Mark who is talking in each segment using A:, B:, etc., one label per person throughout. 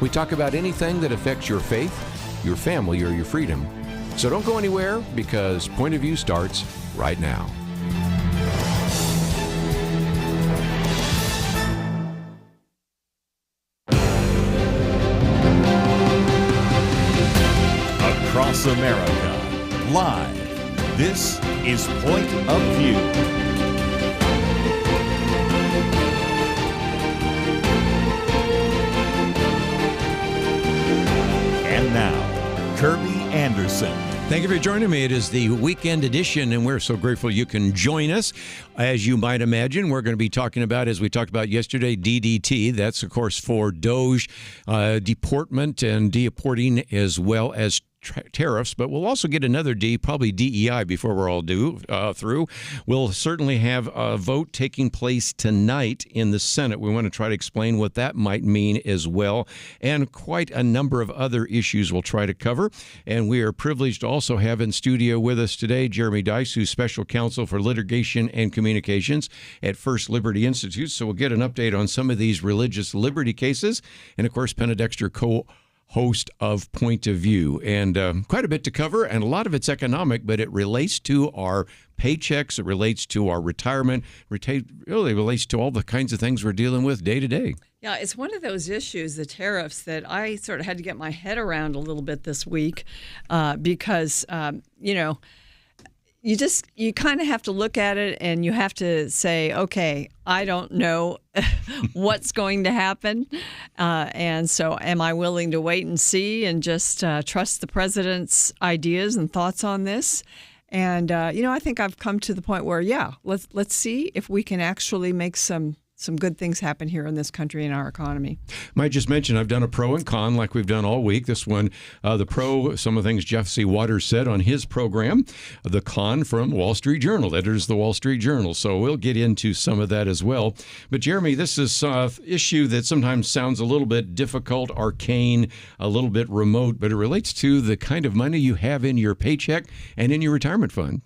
A: We talk about anything that affects your faith, your family, or your freedom. So don't go anywhere, because Point of View starts right now.
B: Across America, live, this is Point of View. And now, Kerby Anderson.
A: Thank you for joining me. It is the weekend edition, and we're so grateful you can join us. As you might imagine, we're going to be talking about, as we talked about yesterday, DDT. That's, of course, for Doge deportment and deporting, as well as tariffs, but we'll also get another D, probably DEI, before we're all through. We'll certainly have a vote taking place tonight in the Senate. We want to try to explain what that might mean as well, and quite a number of other issues we'll try to cover. And we are privileged to also have in studio with us today Jeremy Dice, who's Special Counsel for Litigation and Communications at First Liberty Institute. So we'll get an update on some of these religious liberty cases. And, of course, Penna Dexter, host of Point of View, and quite a bit to cover, and a lot of it's economic, but it relates to our paychecks, it relates to our retirement, really relates to all the kinds of things we're dealing with day to day.
C: Yeah, it's one of those issues, the tariffs, that I sort of had to get my head around a little bit this week because, you kind of have to look at it and you have to say, okay, I don't know what's going to happen. And so am I willing to wait and see and just trust the president's ideas and thoughts on this? And, I think I've come to the point where, let's see if we can actually make some good things happen here in this country and our economy.
A: Might just mention, I've done a pro and con like we've done all week. This one, the pro, some of the things Jeff C. Waters said on his program, the con from Wall Street Journal, editors of the Wall Street Journal. So we'll get into some of that as well. But Jeremy, this is an issue that sometimes sounds a little bit difficult, arcane, a little bit remote, but it relates to the kind of money you have in your paycheck and in your retirement fund.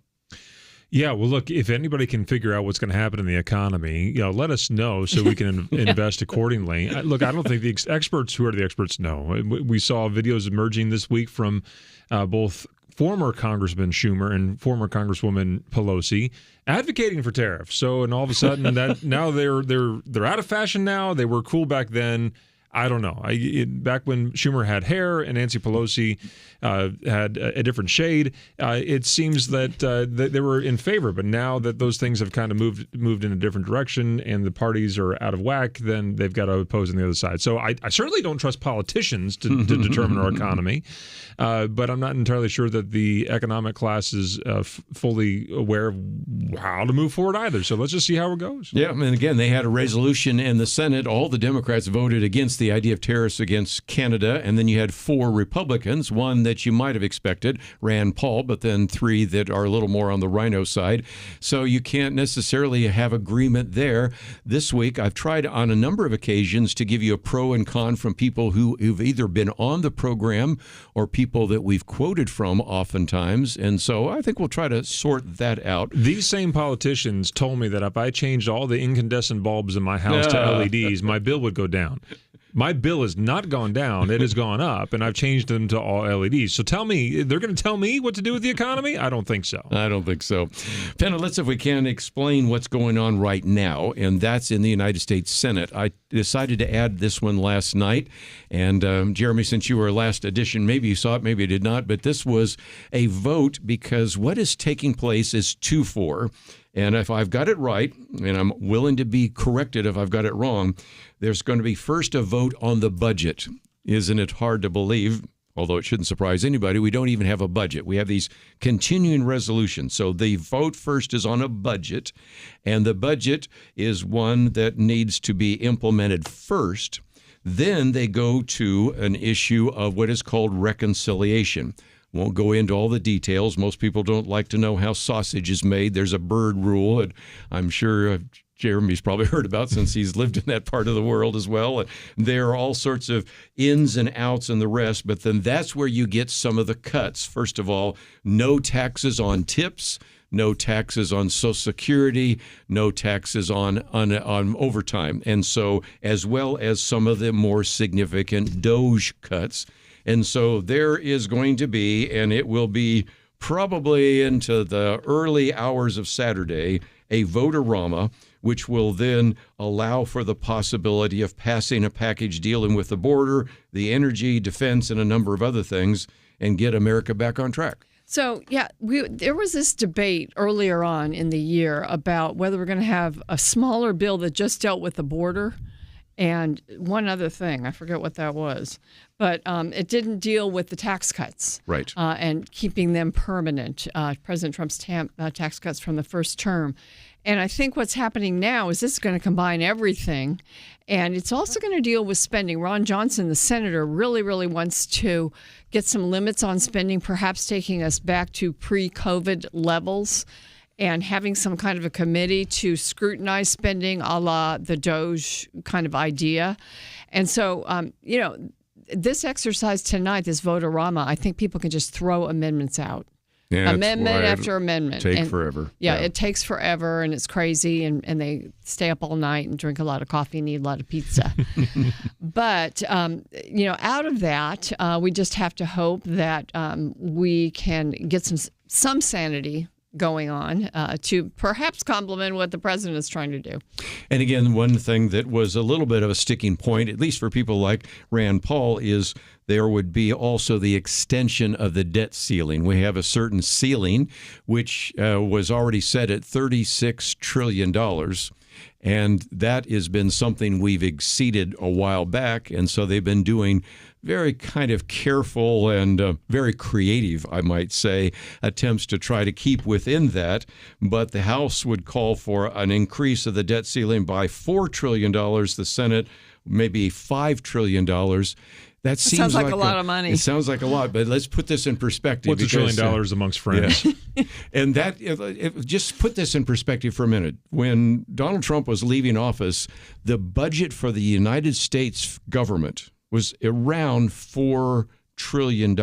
D: Yeah, well, look, if anybody can figure out what's going to happen in the economy, let us know so we can invest accordingly. Look, I don't think the experts who are the experts know. We saw videos emerging this week from both former Congressman Schumer and former Congresswoman Pelosi advocating for tariffs. So, and all of a sudden, that now they're out of fashion now. They were cool back then. I don't know. Back when Schumer had hair and Nancy Pelosi had a different shade, it seems that they were in favor. But now that those things have kind of moved in a different direction and the parties are out of whack, then they've got to oppose on the other side. So I certainly don't trust politicians to determine our economy, but I'm not entirely sure that the economic class is fully aware of how to move forward either. So let's just see how it goes.
A: Yeah, and again, they had a resolution in the Senate. All the Democrats voted against the idea of tariffs against Canada, and then you had 4 Republicans, one that you might have expected, Rand Paul, but then 3 that are a little more on the rhino side. So you can't necessarily have agreement there. This week, I've tried on a number of occasions to give you a pro and con from people who've either been on the program or people that we've quoted from oftentimes, and so I think we'll try to sort that out.
D: These same politicians told me that if I changed all the incandescent bulbs in my house to LEDs, my bill would go down. My bill has not gone down. It has gone up, and I've changed them to all LEDs. So tell me, they're going to tell me what to do with the economy? I don't think so.
A: I don't think so. Penna, let's, if we can, explain what's going on right now, and that's in the United States Senate. I decided to add this one last night, and Jeremy, since you were last edition, maybe you saw it, maybe you did not, but this was a vote because what is taking place is 2-4. And if I've got it right, and I'm willing to be corrected if I've got it wrong, there's going to be first a vote on the budget. Isn't it hard to believe? Although it shouldn't surprise anybody, we don't even have a budget. We have these continuing resolutions. So the vote first is on a budget, and the budget is one that needs to be implemented first. Then they go to an issue of what is called reconciliation. Won't go into all the details. Most people don't like to know how sausage is made. There's a bird rule, and I'm sure Jeremy's probably heard about since he's lived in that part of the world as well. And there are all sorts of ins and outs and the rest, but then that's where you get some of the cuts. First of all, no taxes on tips, no taxes on Social Security, no taxes on overtime, and so as well as some of the more significant DOGE cuts. And so there is going to be, and it will be probably into the early hours of Saturday, a vote-a-rama, which will then allow for the possibility of passing a package dealing with the border, the energy, defense, and a number of other things, and get America back on track.
C: So, yeah, there was this debate earlier on in the year about whether we're going to have a smaller bill that just dealt with the border and one other thing. I forget what that was. But it didn't deal with the tax cuts.
A: Right.
C: And keeping them permanent, President Trump's tax cuts from the first term. And I think what's happening now is this is going to combine everything. And it's also going to deal with spending. Ron Johnson, the senator, really, really wants to get some limits on spending, perhaps taking us back to pre-COVID levels and having some kind of a committee to scrutinize spending a la the DOGE kind of idea. And so, this exercise tonight, this vote-a-rama, I think people can just throw amendments out.
A: Yeah,
C: amendment after amendment.
A: Take forever.
C: Yeah, it takes forever, and it's crazy, and they stay up all night and drink a lot of coffee and eat a lot of pizza. But, out of that, we just have to hope that we can get some sanity going on to perhaps complement what the president is trying to do.
A: And again, one thing that was a little bit of a sticking point, at least for people like Rand Paul, is there would be also the extension of the debt ceiling. We have a certain ceiling, which was already set at $36 trillion. And that has been something we've exceeded a while back. And so they've been doing very kind of careful and very creative, I might say, attempts to try to keep within that. But the House would call for an increase of the debt ceiling by $4 trillion. The Senate, maybe $5 trillion. That
C: sounds like a lot of money.
A: It sounds like a lot, but let's put this in perspective.
D: What's $1 trillion amongst friends?
A: Yeah. And just put this in perspective for a minute. When Donald Trump was leaving office, the budget for the United States government was around $4 trillion.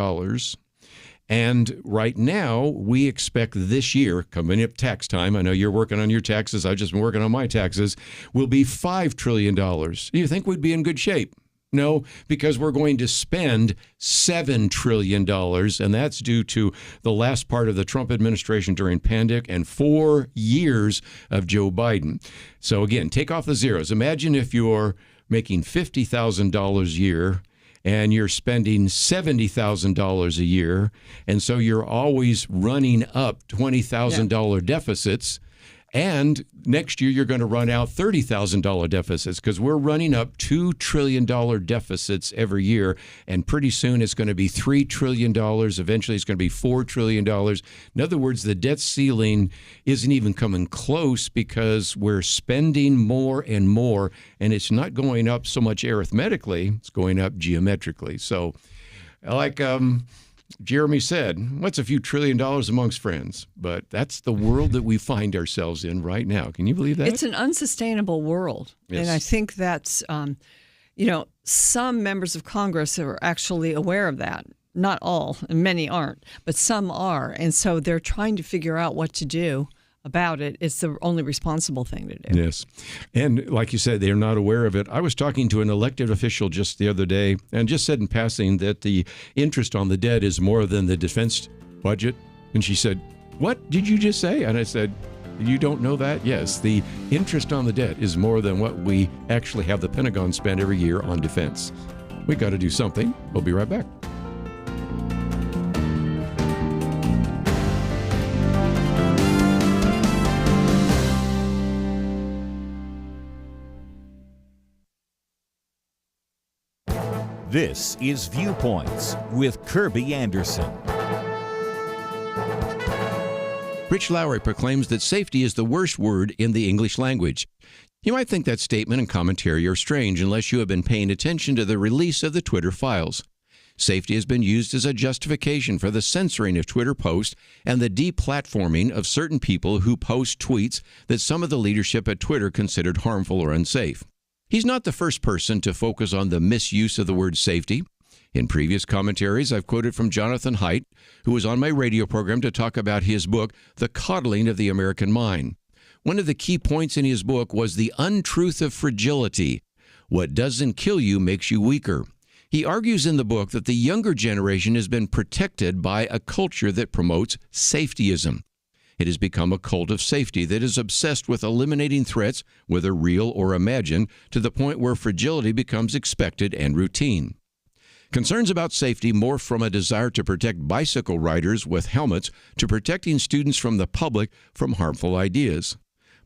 A: And right now, we expect this year, coming up tax time, I know you're working on your taxes, I've just been working on my taxes, will be $5 trillion. Do you think we'd be in good shape? No, because we're going to spend $7 trillion, and that's due to the last part of the Trump administration during pandemic and 4 years of Joe Biden. So again, take off the zeros. Imagine if you're making $50,000 a year and you're spending $70,000 a year, and so you're always running up $20,000 deficits. And next year, you're going to run out $30,000 deficits because we're running up $2 trillion deficits every year. And pretty soon it's going to be $3 trillion. Eventually, it's going to be $4 trillion. In other words, the debt ceiling isn't even coming close because we're spending more and more. And it's not going up so much arithmetically. It's going up geometrically. So like Jeremy said, what's a few $1 trillion amongst friends? But that's the world that we find ourselves in right now. Can you believe that?
C: It's an unsustainable world.
A: Yes.
C: And I think that's, some members of Congress are actually aware of that. Not all, and many aren't, but some are. And so they're trying to figure out what to do about it. It's the only responsible thing to do.
A: Yes. And like you said, they're not aware of it. I was talking to an elected official just the other day and just said in passing that the interest on the debt is more than the defense budget. And she said, "What did you just say?" And I said, "You don't know that?" Yes, the interest on the debt is more than what we actually have the Pentagon spend every year on defense. We got to do something. We'll be right back.
B: This is Viewpoints with Kerby Anderson.
A: Rich Lowry proclaims that safety is the worst word in the English language. You might think that statement and commentary are strange unless you have been paying attention to the release of the Twitter files. Safety has been used as a justification for the censoring of Twitter posts and the deplatforming of certain people who post tweets that some of the leadership at Twitter considered harmful or unsafe. He's not the first person to focus on the misuse of the word safety. In previous commentaries, I've quoted from Jonathan Haidt, who was on my radio program to talk about his book, The Coddling of the American Mind. One of the key points in his book was the untruth of fragility. What doesn't kill you makes you weaker. He argues in the book that the younger generation has been protected by a culture that promotes safetyism. It has become a cult of safety that is obsessed with eliminating threats, whether real or imagined, to the point where fragility becomes expected and routine. Concerns about safety morph from a desire to protect bicycle riders with helmets to protecting students from the public from harmful ideas.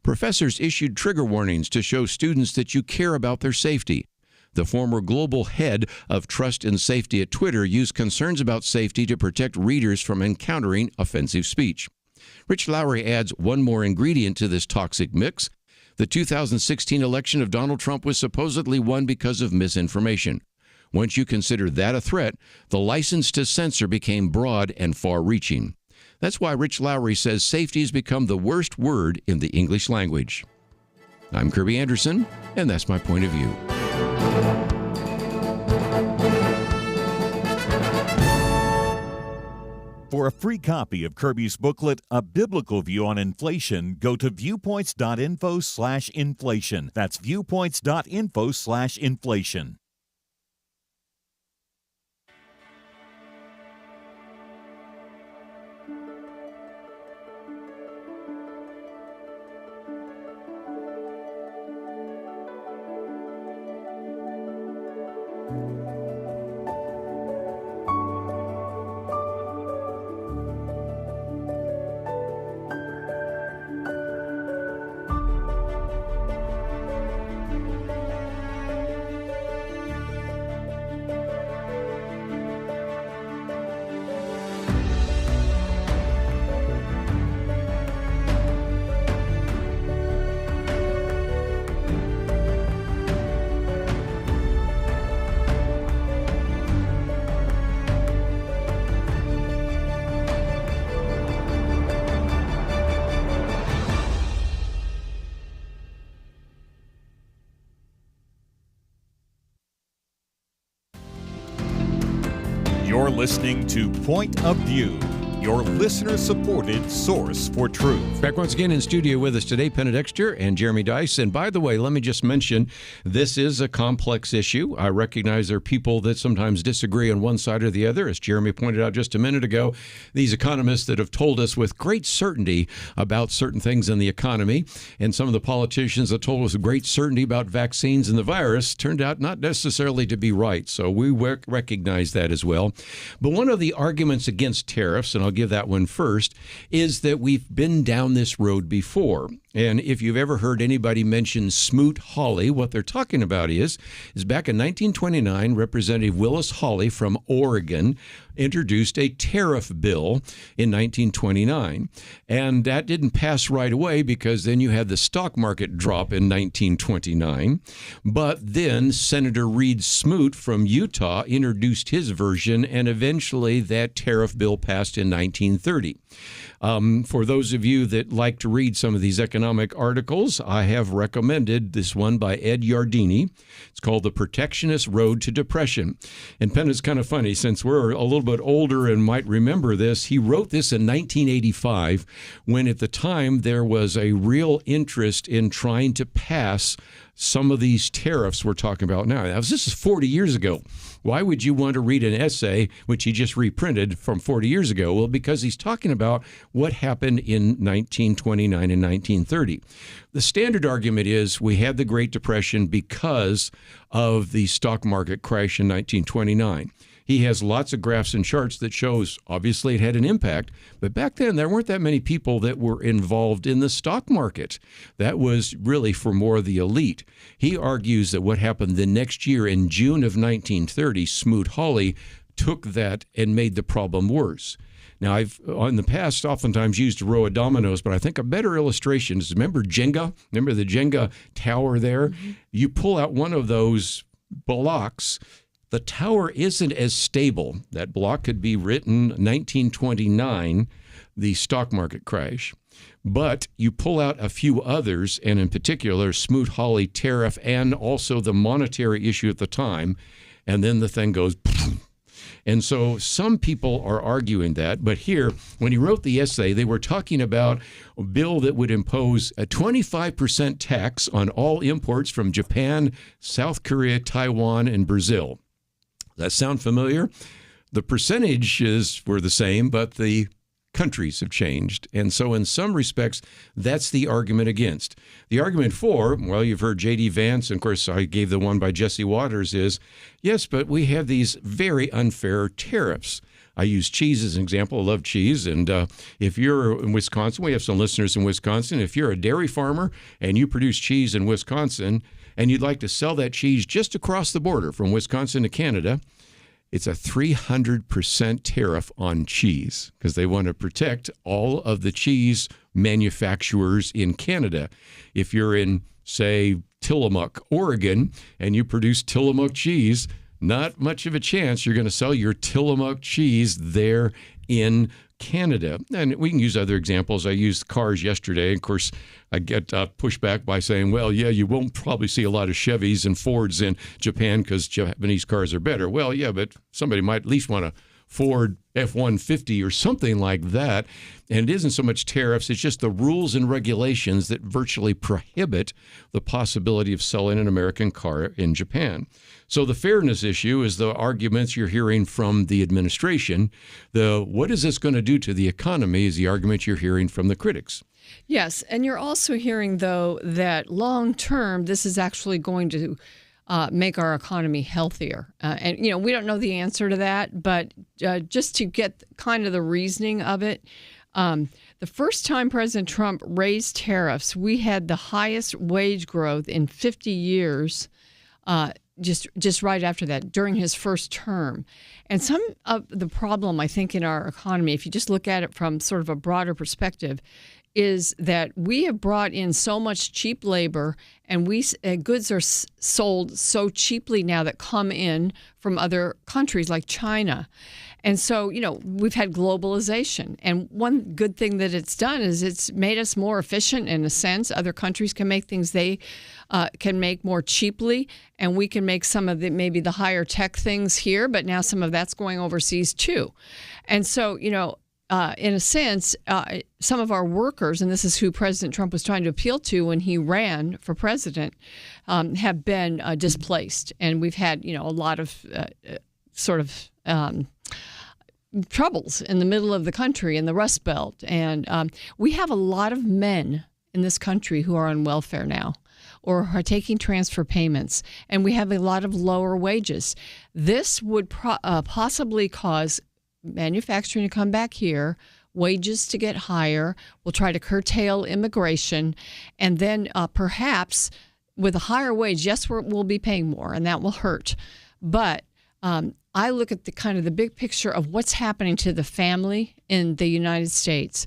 A: Professors issued trigger warnings to show students that you care about their safety. The former global head of trust and safety at Twitter used concerns about safety to protect readers from encountering offensive speech. Rich Lowry adds one more ingredient to this toxic mix. The 2016 election of Donald Trump was supposedly won because of misinformation. Once you consider that a threat, the license to censor became broad and far-reaching. That's why Rich Lowry says safety has become the worst word in the English language. I'm Kerby Anderson, and that's my point of view.
B: For a free copy of Kerby's booklet, A Biblical View on Inflation, go to viewpoints.info/inflation. That's viewpoints.info/inflation. You're listening to Point of View, your listener-supported source for truth.
A: Back once again in studio with us today, Penna Dexter and Jeremy Dice. And by the way, let me just mention, this is a complex issue. I recognize there are people that sometimes disagree on one side or the other. As Jeremy pointed out just a minute ago, these economists that have told us with great certainty about certain things in the economy, and some of the politicians that told us with great certainty about vaccines and the virus turned out not necessarily to be right. So we recognize that as well. But one of the arguments against tariffs, and I'll give that one first, is that we've been down this road before. And if you've ever heard anybody mention Smoot-Hawley, what they're talking about is back in 1929, Representative Willis Hawley from Oregon introduced a tariff bill in 1929. And that didn't pass right away because then you had the stock market drop in 1929. But then Senator Reed Smoot from Utah introduced his version, and eventually that tariff bill passed in 1930. For those of you that like to read some of these economic articles, I have recommended this one by Ed Yardini. It's called The Protectionist Road to Depression. And Penn, is kind of funny, since we're a little bit older and might remember this. He wrote this in 1985, when at the time there was a real interest in trying to pass some of these tariffs we're talking about now. This is 40 years ago. Why would you want to read an essay, which he just reprinted from 40 years ago? Well, because he's talking about what happened in 1929 and 1930. The standard argument is we had the Great Depression because of the stock market crash in 1929. He has lots of graphs and charts that shows, obviously, it had an impact. But back then, there weren't that many people that were involved in the stock market. That was really for more of the elite. He argues that what happened the next year in June of 1930, Smoot-Hawley took that and made the problem worse. Now, I've, in the past, oftentimes used a row of dominoes, but I think a better illustration is, remember Jenga? Remember the Jenga tower there? Mm-hmm. You pull out one of those blocks, the tower isn't as stable. That block could be written 1929, the stock market crash. But you pull out a few others, and in particular, Smoot-Hawley tariff and also the monetary issue at the time, and then the thing goes And so some people are arguing that. But here, when he wrote the essay, they were talking about a bill that would impose a 25% tax on all imports from Japan, South Korea, Taiwan, and Brazil. That sound familiar? The percentages were the same, but the countries have changed. And so in some respects, that's the argument against. The argument for, well, you've heard J.D. Vance, and of course I gave the one by Jesse Waters, is, yes, but we have these very unfair tariffs. I use cheese as an example. I love cheese. And if you're in Wisconsin, we have some listeners in Wisconsin. If you're a dairy farmer and you produce cheese in Wisconsin and you'd like to sell that cheese just across the border from Wisconsin to Canada, it's a 300% tariff on cheese because they want to protect all of the cheese manufacturers in Canada. If you're in, say, Tillamook, Oregon, and you produce Tillamook cheese, not much of a chance you're going to sell your Tillamook cheese there in Canada. And we can use other examples. I used cars yesterday. Of course, I get pushback by saying, well, yeah, you won't probably see a lot of Chevys and Fords in Japan because Japanese cars are better. Well, yeah, but somebody might at least want a Ford F-150 or something like that. And it isn't so much tariffs, it's just the rules and regulations that virtually prohibit the possibility of selling an American car in Japan. So the fairness issue is the arguments you're hearing from the administration. The what is this going to do to the economy is the argument you're hearing from the critics.
C: Yes, and you're also hearing, though, that long term, this is actually going to make our economy healthier. And, you know, we don't know the answer to that, but just to get kind of the reasoning of it, the first time President Trump raised tariffs, we had the highest wage growth in 50 years, just right after that, during his first term. And some of the problem, I think, in our economy, if you just look at it from sort of a broader perspective, is that we have brought in so much cheap labor, and goods are sold so cheaply now that come in from other countries like China. And so, you know, we've had globalization. And one good thing that it's done is it's made us more efficient in a sense. Other countries can make things they can make more cheaply, and we can make some of maybe the higher tech things here, but now some of that's going overseas too. And so, you know, in a sense, some of our workers, and this is who President Trump was trying to appeal to when he ran for president, have been displaced. And we've had, you know, a lot of troubles in the middle of the country, in the Rust Belt. And we have a lot of men in this country who are on welfare now or are taking transfer payments, and we have a lot of lower wages. This would possibly cause manufacturing to come back here, wages to get higher. We'll try to curtail immigration, and then perhaps with a higher wage, yes, we'll be paying more, and that will hurt. But I look at the kind of the big picture of what's happening to the family in the United States.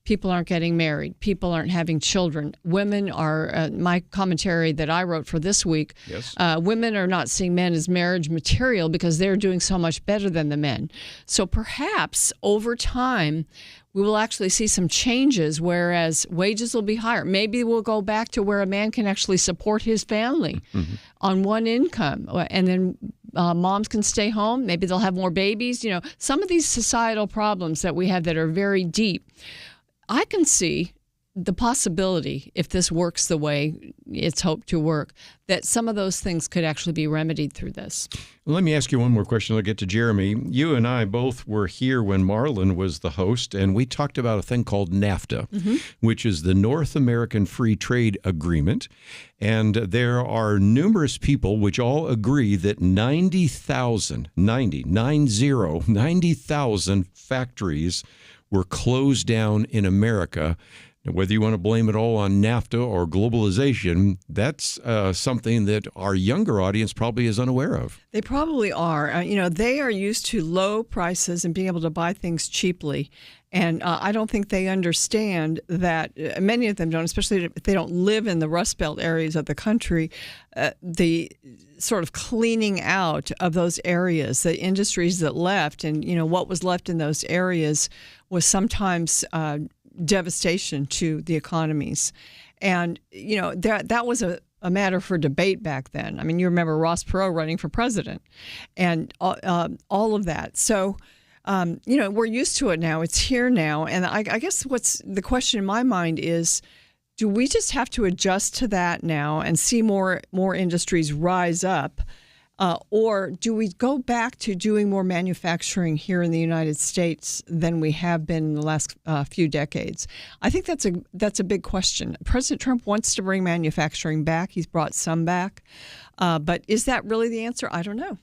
C: People aren't getting married. People aren't having children. Women are, my commentary that I wrote for this week,
A: yes.
C: Women are not seeing men as marriage material because they're doing so much better than the men. So perhaps over time, we will actually see some changes, whereas wages will be higher. Maybe we'll go back to where a man can actually support his family on one income, and then moms can stay home. Maybe they'll have more babies. You know, some of these societal problems that we have that are very deep, I can see the possibility, if this works the way it's hoped to work, that some of those things could actually be remedied through this.
A: Let me ask you one more question. I'll get to Jeremy. You and I both were here when Marlon was the host, and we talked about a thing called NAFTA, which is the North American Free Trade Agreement. And there are numerous people which all agree that 90,000 factories were closed down in America. Whether you want to blame it all on NAFTA or globalization, that's something that our younger audience probably is unaware of.
C: They probably are. You know, they are used to low prices and being able to buy things cheaply. And I don't think they understand that, many of them don't, especially if they don't live in the Rust Belt areas of the country, the sort of cleaning out of those areas, the industries that left, and, you know, what was left in those areas was sometimes devastation to the economies. And, you know, that was a a matter for debate back then. I mean, you remember Ross Perot running for president and all of that. So, we're used to it now. It's here now. And I guess what's the question in my mind is, do we just have to adjust to that now and see more industries rise up? Or do we go back to doing more manufacturing here in the United States than we have been in the last few decades? I think that's a big question. President Trump wants to bring manufacturing back. He's brought some back. But is that really the answer? I don't know.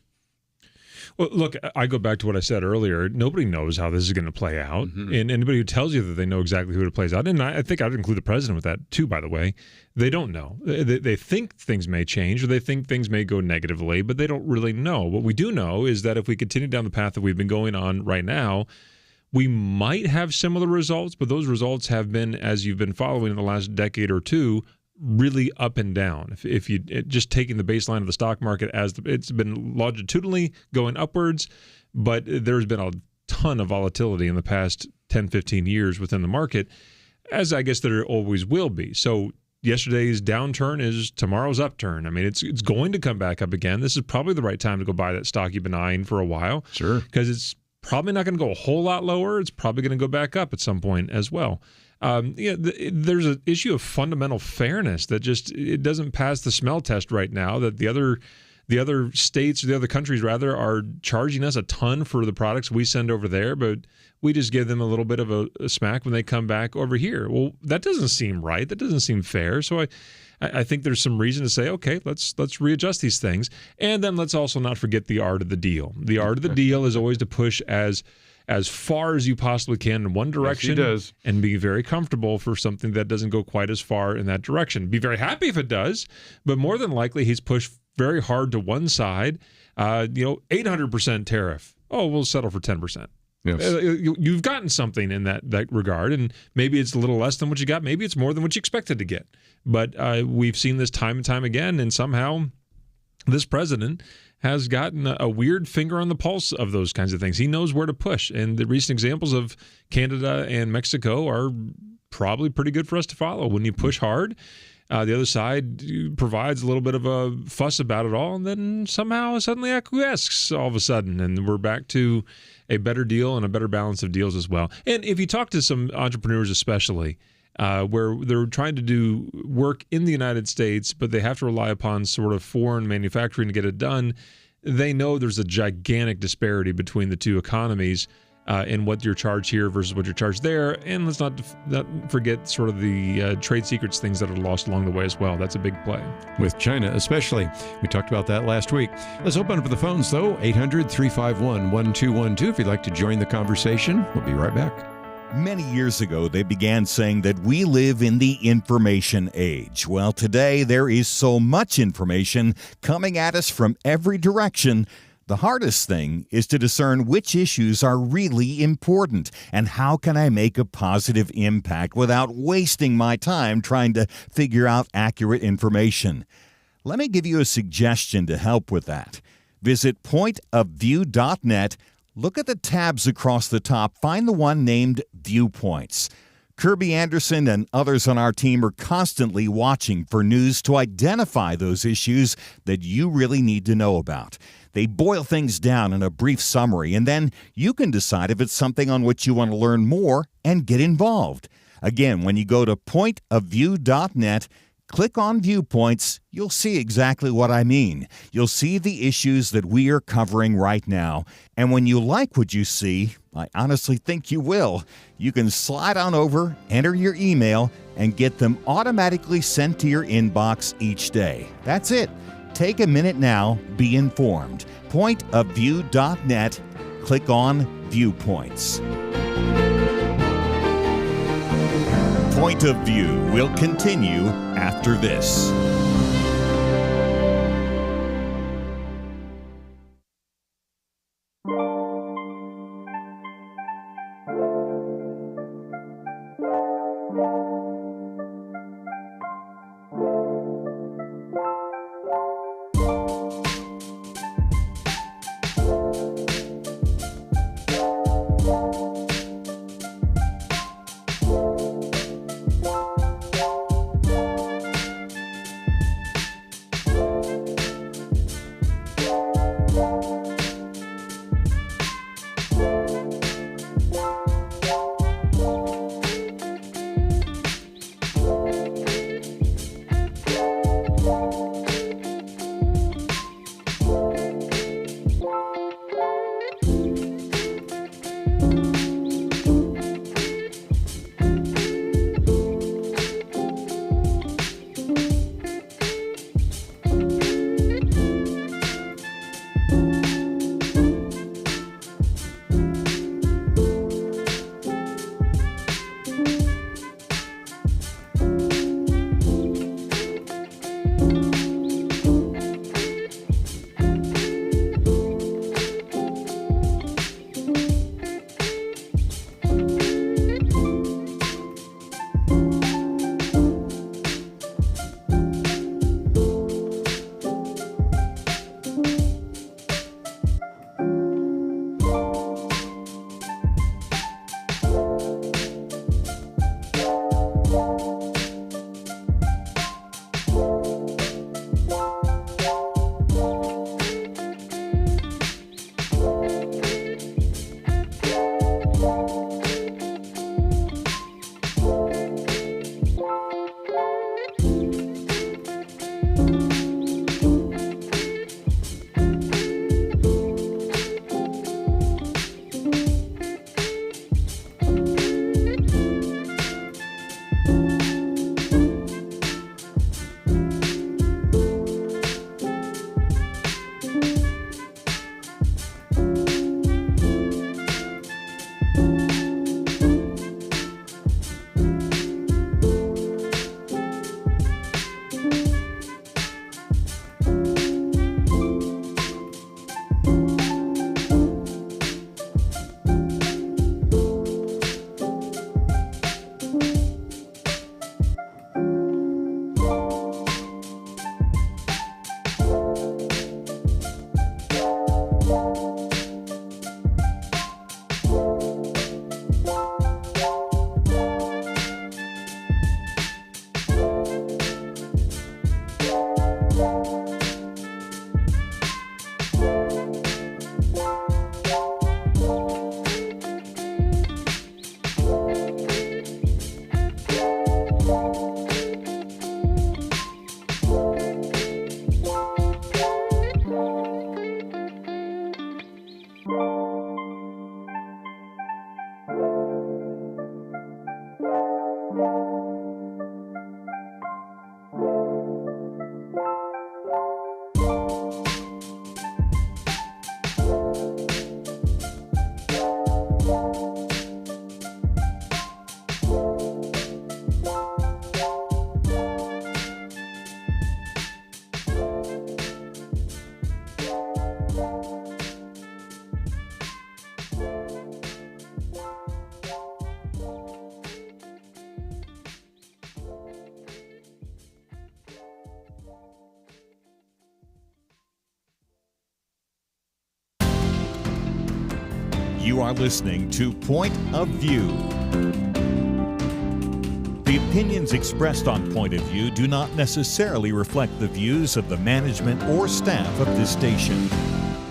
D: Well, look, I go back to what I said earlier. Nobody knows how this is going to play out. And anybody who tells you that they know exactly who it plays out, and I think I'd include the president with that too, by the way, they don't know. They think things may change or they think things may go negatively, but they don't really know. What we do know is that if we continue down the path that we've been going on right now, we might have similar results, but those results have been, as you've been following in the last decade or two, really up and down. If you just taking the baseline of the stock market as it's been longitudinally going upwards, but there's been a ton of volatility in the past 10, 15 years within the market, as I guess there always will be. So yesterday's downturn is tomorrow's upturn. I mean, it's going to come back up again. This is probably the right time to go buy that stock you've been eyeing for a while.
A: Sure. Because
D: it's probably not going to go a whole lot lower. It's probably going to go back up at some point as well. There's an issue of fundamental fairness that just it doesn't pass the smell test right now, that the other states or the other countries rather are charging us a ton for the products we send over there, but we just give them a little bit of a smack when they come back over here. Well, that doesn't seem right. That doesn't seem fair. So I think there's some reason to say, okay, let's readjust these things. And then let's also not forget the art of the deal. The art of the deal is always to push as far as you possibly can in one direction,
A: yes,
D: and be very comfortable for something that doesn't go quite as far in that direction. Be very happy if it does, but more than likely he's pushed very hard to one side. 800% tariff. Oh, we'll settle for 10%.
A: Yes.
D: You've gotten something in that regard, and maybe it's a little less than what you got. Maybe it's more than what you expected to get. But we've seen this time and time again, and somehow this president has gotten a weird finger on the pulse of those kinds of things. He knows where to push, and the recent examples of Canada and Mexico are probably pretty good for us to follow. When you push hard, the other side provides a little bit of a fuss about it all, and then somehow suddenly acquiesces all of a sudden, and we're back to a better deal and a better balance of deals as well. And if you talk to some entrepreneurs especially, where they're trying to do work in the United States, but they have to rely upon sort of foreign manufacturing to get it done, they know there's a gigantic disparity between the two economies in what you're charged here versus what you're charged there. And let's not forget sort of the trade secrets things that are lost along the way as well. That's a big play.
A: With China especially. We talked about that last week. Let's open up the phones, though. 800-351-1212 if you'd like to join the conversation. We'll be right back.
E: Many years ago, they began saying that we live in the information age. Well, today there is so much information coming at us from every direction. The hardest thing is to discern which issues are really important and how can I make a positive impact without wasting my time trying to figure out accurate information. Let me give you a suggestion to help with that. Visit pointofview.net. Look at the tabs across the top. Find the one named Viewpoints. Kerby Anderson and others on our team are constantly watching for news to identify those issues that you really need to know about. They boil things down in a brief summary, and then you can decide if it's something on which you want to learn more and get involved. Again, when you go to pointofview.net, click on Viewpoints, you'll see exactly what I mean. You'll see the issues that we are covering right now. And when you like what you see, I honestly think you will, you can slide on over, enter your email, and get them automatically sent to your inbox each day. That's it. Take a minute now, be informed. Pointofview.net, click on Viewpoints. Point of View will continue after this.
B: You are listening to Point of View. The opinions expressed on Point of View do not necessarily reflect the views of the management or staff of this station.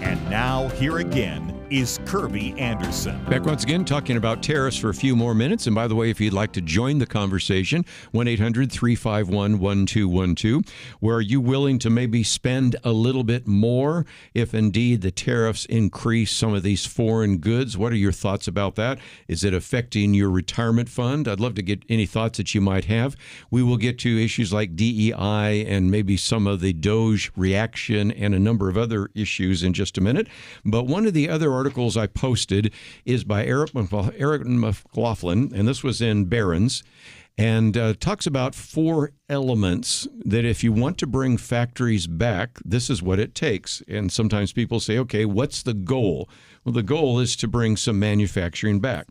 B: And now, here again, is Kerby Anderson.
A: Back once again talking about tariffs for a few more minutes. And by the way, if you'd like to join the conversation, 1-800-351-1212. Where are you willing to maybe spend a little bit more if indeed the tariffs increase some of these foreign goods? What are your thoughts about that? Is it affecting your retirement fund? I'd love to get any thoughts that you might have. We will get to issues like DEI and maybe some of the DOGE reaction and a number of other issues in just a minute. But one of the other articles I posted is by Eric McLaughlin, and this was in Barron's, and talks about 4 elements that if you want to bring factories back, this is what it takes. And sometimes people say, okay, what's the goal? Well, the goal is to bring some manufacturing back.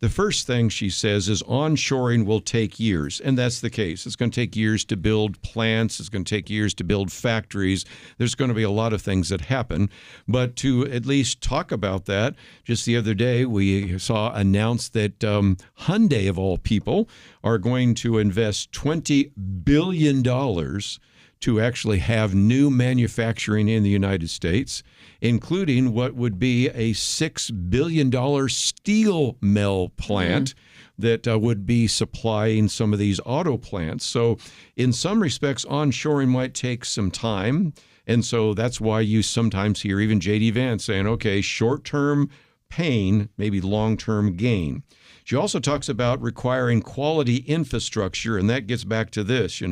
A: The first thing she says is onshoring will take years, and that's the case. It's going to take years to build plants. It's going to take years to build factories. There's going to be a lot of things that happen. But to at least talk about that, just the other day we saw announced that Hyundai, of all people, are going to invest $20 billion to actually have new manufacturing in the United States, including what would be a $6 billion steel mill plant that would be supplying some of these auto plants. So in some respects, onshoring might take some time. And so that's why you sometimes hear even J.D. Vance saying, okay, short-term pain, maybe long-term gain. She also talks about requiring quality infrastructure, and that gets back to this,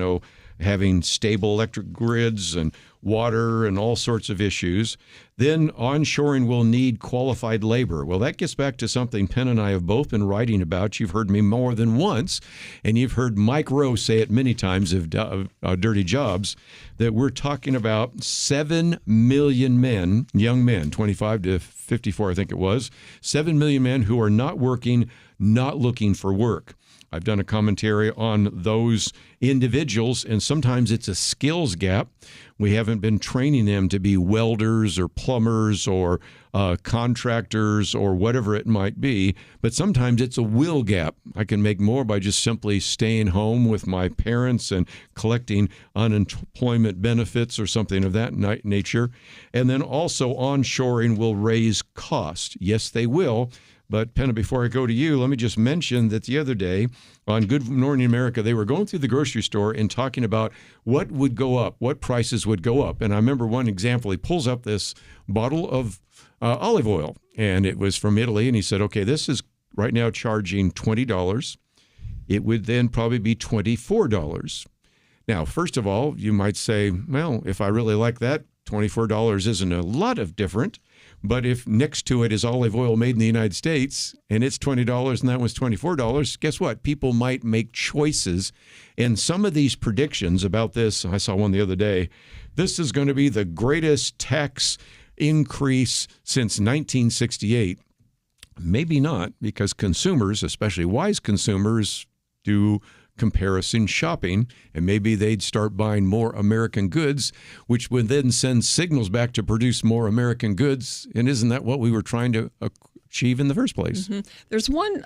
A: having stable electric grids and water and all sorts of issues. Then onshoring will need qualified labor. Well, that gets back to something Penn and I have both been writing about. You've heard me more than once, and you've heard Mike Rowe say it many times of Dirty Jobs, that we're talking about 7 million men, young men, 25 to 54, I think it was, 7 million men who are not working, not looking for work. I've done a commentary on those individuals, and sometimes it's a skills gap. We haven't been training them to be welders or plumbers or contractors or whatever it might be, but sometimes it's a will gap. I can make more by just simply staying home with my parents and collecting unemployment benefits or something of that nature. And then also onshoring will raise cost. Yes, they will. But, Penna, before I go to you, let me just mention that the other day on Good Morning America, they were going through the grocery store and talking about what would go up, what prices would go up. And I remember one example, he pulls up this bottle of olive oil, and it was from Italy. And he said, okay, this is right now charging $20. It would then probably be $24. Now, first of all, you might say, well, if I really like that, $24 isn't a lot of different. But if next to it is olive oil made in the United States and it's $20 and that was $24, guess what? People might make choices. And some of these predictions about this, I saw one the other day, this is going to be the greatest tax increase since 1968. Maybe not, because consumers, especially wise consumers, do comparison shopping, and maybe they'd start buying more American goods, which would then send signals back to produce more American goods. And isn't that what we were trying to achieve in the first place?
C: Mm-hmm. There's one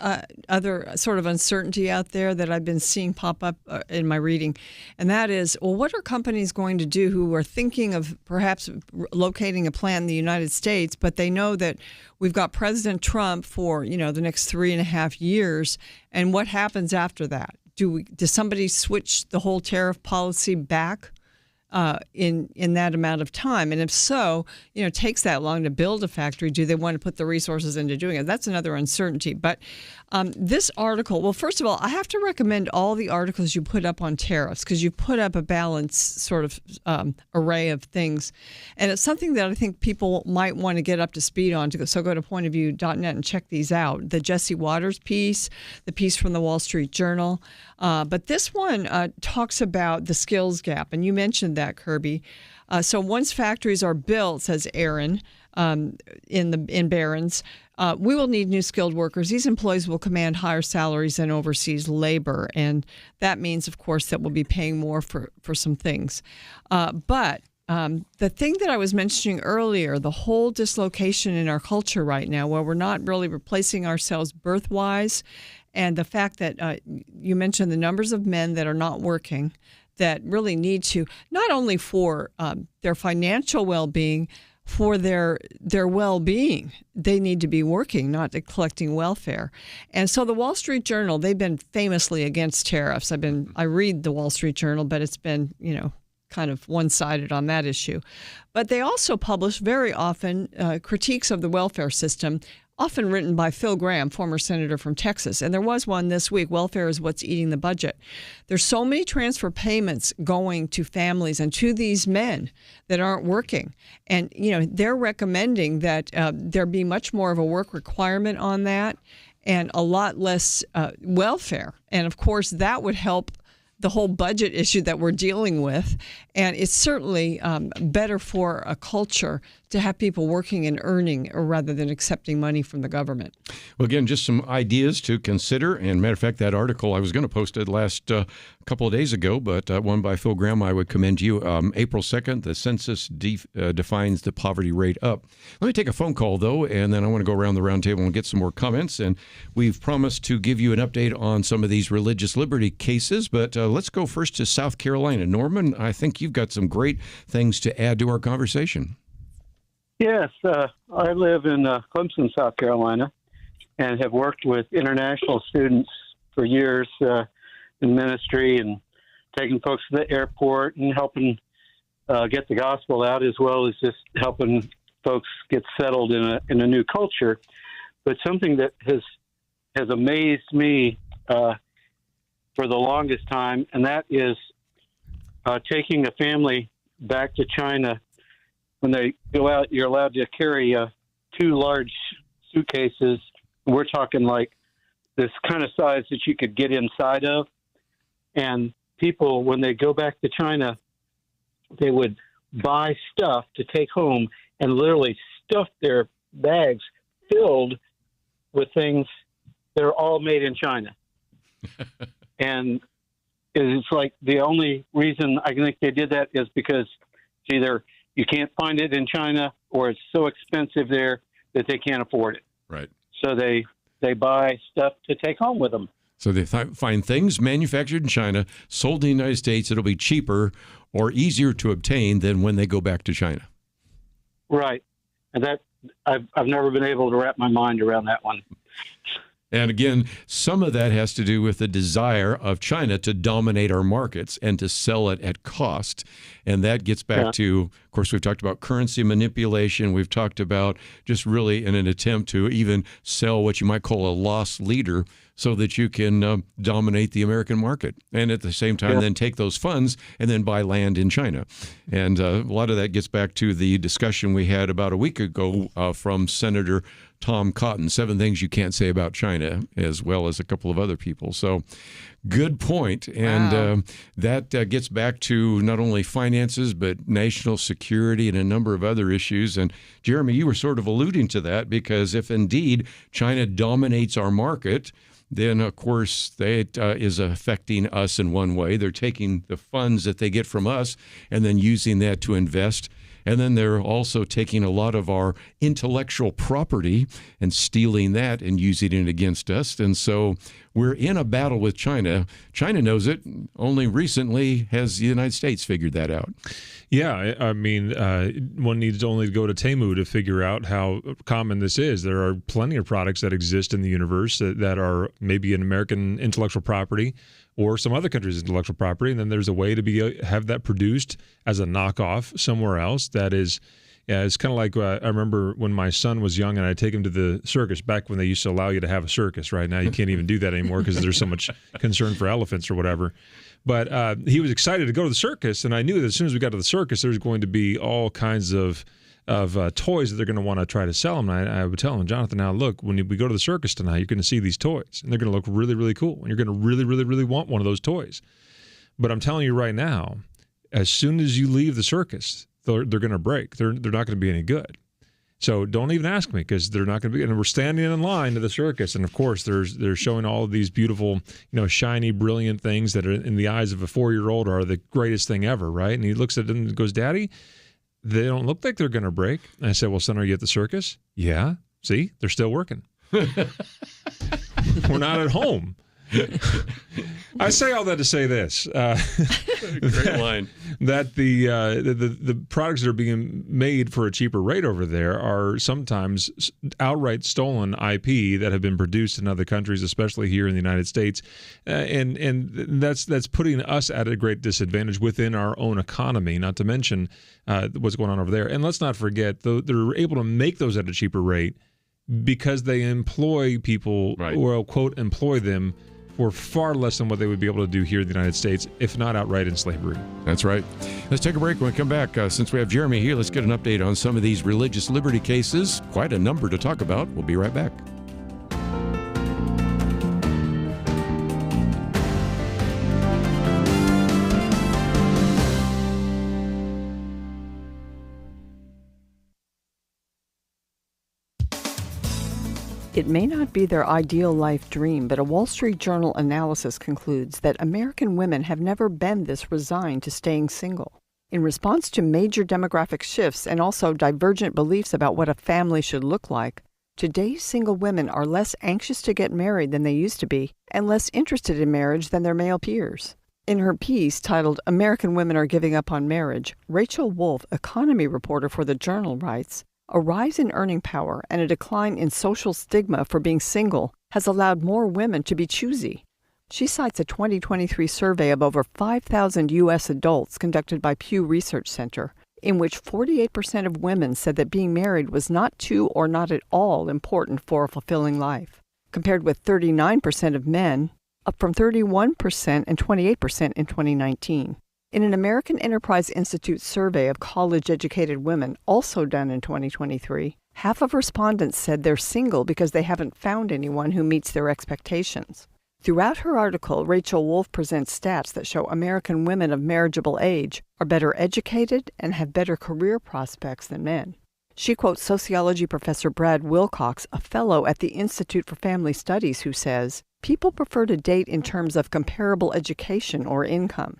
C: other sort of uncertainty out there that I've been seeing pop up in my reading, and that is, well, what are companies going to do who are thinking of perhaps locating a plant in the United States, but they know that we've got President Trump for, the next 3.5 years, and what happens after that? Does somebody switch the whole tariff policy back in that amount of time? And if so, it takes that long to build a factory. Do they want to put the resources into doing it? That's another uncertainty. But this article, well, first of all, I have to recommend all the articles you put up on tariffs, because you put up a balanced sort of array of things. And it's something that I think people might want to get up to speed on. So go to pointofview.net and check these out. The Jesse Waters piece, the piece from the Wall Street Journal. But this one talks about the skills gap, and you mentioned that, Kerby. So once factories are built, says Aaron in Barron's, we will need new skilled workers. These employees will command higher salaries than overseas labor, and that means, of course, that we'll be paying more for some things. But The thing that I was mentioning earlier, the whole dislocation in our culture right now, where we're not really replacing ourselves birth-wise, and the fact that you mentioned the numbers of men that are not working, that really need to, not only for their financial well-being, for their well-being, they need to be working, not collecting welfare. And so the Wall Street Journal, they've been famously against tariffs. I read the Wall Street Journal, but it's been, kind of one-sided on that issue. But they also publish very often critiques of the welfare system, often written by Phil Gramm, former senator from Texas. And there was one this week, welfare is what's eating the budget. There's so many transfer payments going to families and to these men that aren't working. And, they're recommending that there be much more of a work requirement on that and a lot less welfare. And, of course, that would help the whole budget issue that we're dealing with. And it's certainly better for a culture to have people working and earning rather than accepting money from the government.
A: Well, again, just some ideas to consider. And matter of fact, that article, I was going to post it last couple of days ago, but one by Phil Gramm, I would commend you. April 2nd, the census defines the poverty rate up. Let me take a phone call, though, and then I want to go around the round table and get some more comments. And we've promised to give you an update on some of these religious liberty cases, but let's go first to South Carolina. Norman, I think you've got some great things to add to our conversation.
F: Yes, I live in Clemson, South Carolina, and have worked with international students for years in ministry and taking folks to the airport and helping get the gospel out, as well as just helping folks get settled in a new culture. But something that has amazed me for the longest time, and that is taking a family back to China. When they go out, you're allowed to carry 2 large suitcases. We're talking like this kind of size that you could get inside of. And people, when they go back to China, they would buy stuff to take home and literally stuff their bags filled with things that are all made in China. And it's like the only reason I think they did that is because it's either you can't find it in China or it's so expensive there that they can't afford it.
A: Right.
F: So they buy stuff to take home with them.
A: So they find things manufactured in China, sold in the United States, it'll be cheaper or easier to obtain than when they go back to China.
F: Right. And that I've never been able to wrap my mind around that one.
A: And again, some of that has to do with the desire of China to dominate our markets and to sell it at cost. And that gets back to, of course, we've talked about currency manipulation. We've talked about just really in an attempt to even sell what you might call a loss leader so that you can dominate the American market. And at the same time, then take those funds and then buy land in China. And a lot of that gets back to the discussion we had about a week ago from Senator Tom Cotton, 7 things you can't say about China, as well as a couple of other people. So good point. And that gets back to not only finances, but national security and a number of other issues. And Jeremy, you were sort of alluding to that, because if indeed China dominates our market, then, of course, that is affecting us in one way. They're taking the funds that they get from us and then using that to invest. And then they're also taking a lot of our intellectual property and stealing that and using it against us. And so we're in a battle with China. China knows it. Only recently has the United States figured that out.
D: Yeah, I mean, one needs only to go to Temu to figure out how common this is. There are plenty of products that exist in the universe that are maybe an American intellectual property or some other country's intellectual property, and then there's a way to have that produced as a knockoff somewhere else. That is, it's kind of like I remember when my son was young and I'd take him to the circus back when they used to allow you to have a circus. Right now you can't even do that anymore because there's so much concern for elephants or whatever. But he was excited to go to the circus, and I knew that as soon as we got to the circus, there was going to be all kinds of toys that they're going to want to try to sell him. And I would tell him, Jonathan, now look, when we go to the circus tonight, you're going to see these toys, and they're going to look really, really cool, and you're going to really, really, really want one of those toys. But I'm telling you right now, as soon as you leave the circus, they're going to break. They're not going to be any good. So don't even ask me, because they're not going to be. And we're standing in line to the circus, and of course they're showing all of these beautiful, shiny, brilliant things that are in the eyes of a 4-year-old are the greatest thing ever, right? And he looks at them and goes, "Daddy, they don't look like they're going to break." And I said, "Well, son, are you at the circus?" "Yeah." "See, they're still working." We're not at home. I say all that to say this.
A: Great line.
D: That the products that are being made for a cheaper rate over there are sometimes outright stolen IP that have been produced in other countries, especially here in the United States, and that's putting us at a great disadvantage within our own economy. Not to mention what's going on over there. And let's not forget, they're able to make those at a cheaper rate because they employ people,
A: right,
D: or quote employ them for far less than what they would be able to do here in the United States, if not outright in slavery.
A: That's right. Let's take a break. When we come back, since we have Jeremy here, let's get an update on some of these religious liberty cases. Quite a number to talk about. We'll be right back.
C: It may not be their ideal life dream, but a Wall Street Journal analysis concludes that American women have never been this resigned to staying single. In response to major demographic shifts and also divergent beliefs about what a family should look like, today's single women are less anxious to get married than they used to be and less interested in marriage than their male peers. In her piece titled "American Women Are Giving Up on Marriage," Rachel Wolf, economy reporter for the Journal, writes, "A rise in earning power and a decline in social stigma for being single has allowed more women to be choosy." She cites a 2023 survey of over 5,000 U.S. adults conducted by Pew Research Center, in which 48% of women said that being married was not too or not at all important for a fulfilling life, compared with 39% of men, up from 31% and 28% in 2019. In an American Enterprise Institute survey of college-educated women, also done in 2023, half of respondents said they're single because they haven't found anyone who meets their expectations. Throughout her article, Rachel Wolf presents stats that show American women of marriageable age are better educated and have better career prospects than men. She quotes sociology professor Brad Wilcox, a fellow at the Institute for Family Studies, who says, "People prefer to date in terms of comparable education or income."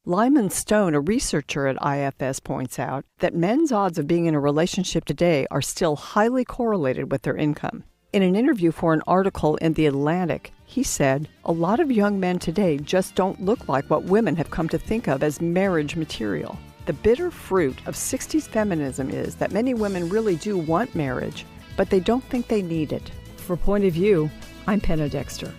C: Lyman Stone, a researcher at IFS, points out that men's odds of being in a relationship today are still highly correlated with their income. In an interview for an article in The Atlantic, he said, "A lot of young men today just don't look like what women have come to think of as marriage material." The bitter fruit of 60s feminism is that many women really do want marriage, but they don't think they need it. For Point of View, I'm Penna Dexter.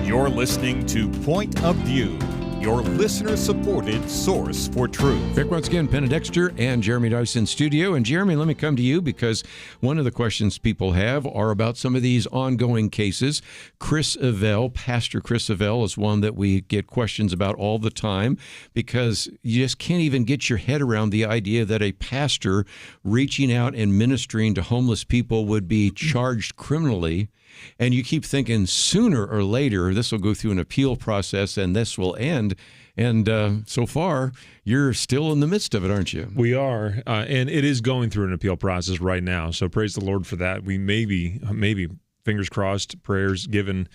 B: You're listening to Point of View, your listener-supported source for truth.
A: Back once again, Penna Dexter and Jeremy Dice in studio. And Jeremy, let me come to you because one of the questions people have are about some of these ongoing cases. Chris Avell, Pastor Chris Avell, is one that we get questions about all the time because you just can't even get your head around the idea that a pastor reaching out and ministering to homeless people would be charged criminally And you keep thinking sooner or later this will go through an appeal process and this will end. And so far, you're still in the midst of it, aren't you?
D: We are, and it is going through an appeal process right now. So praise the Lord for that. We maybe, fingers crossed, prayers given,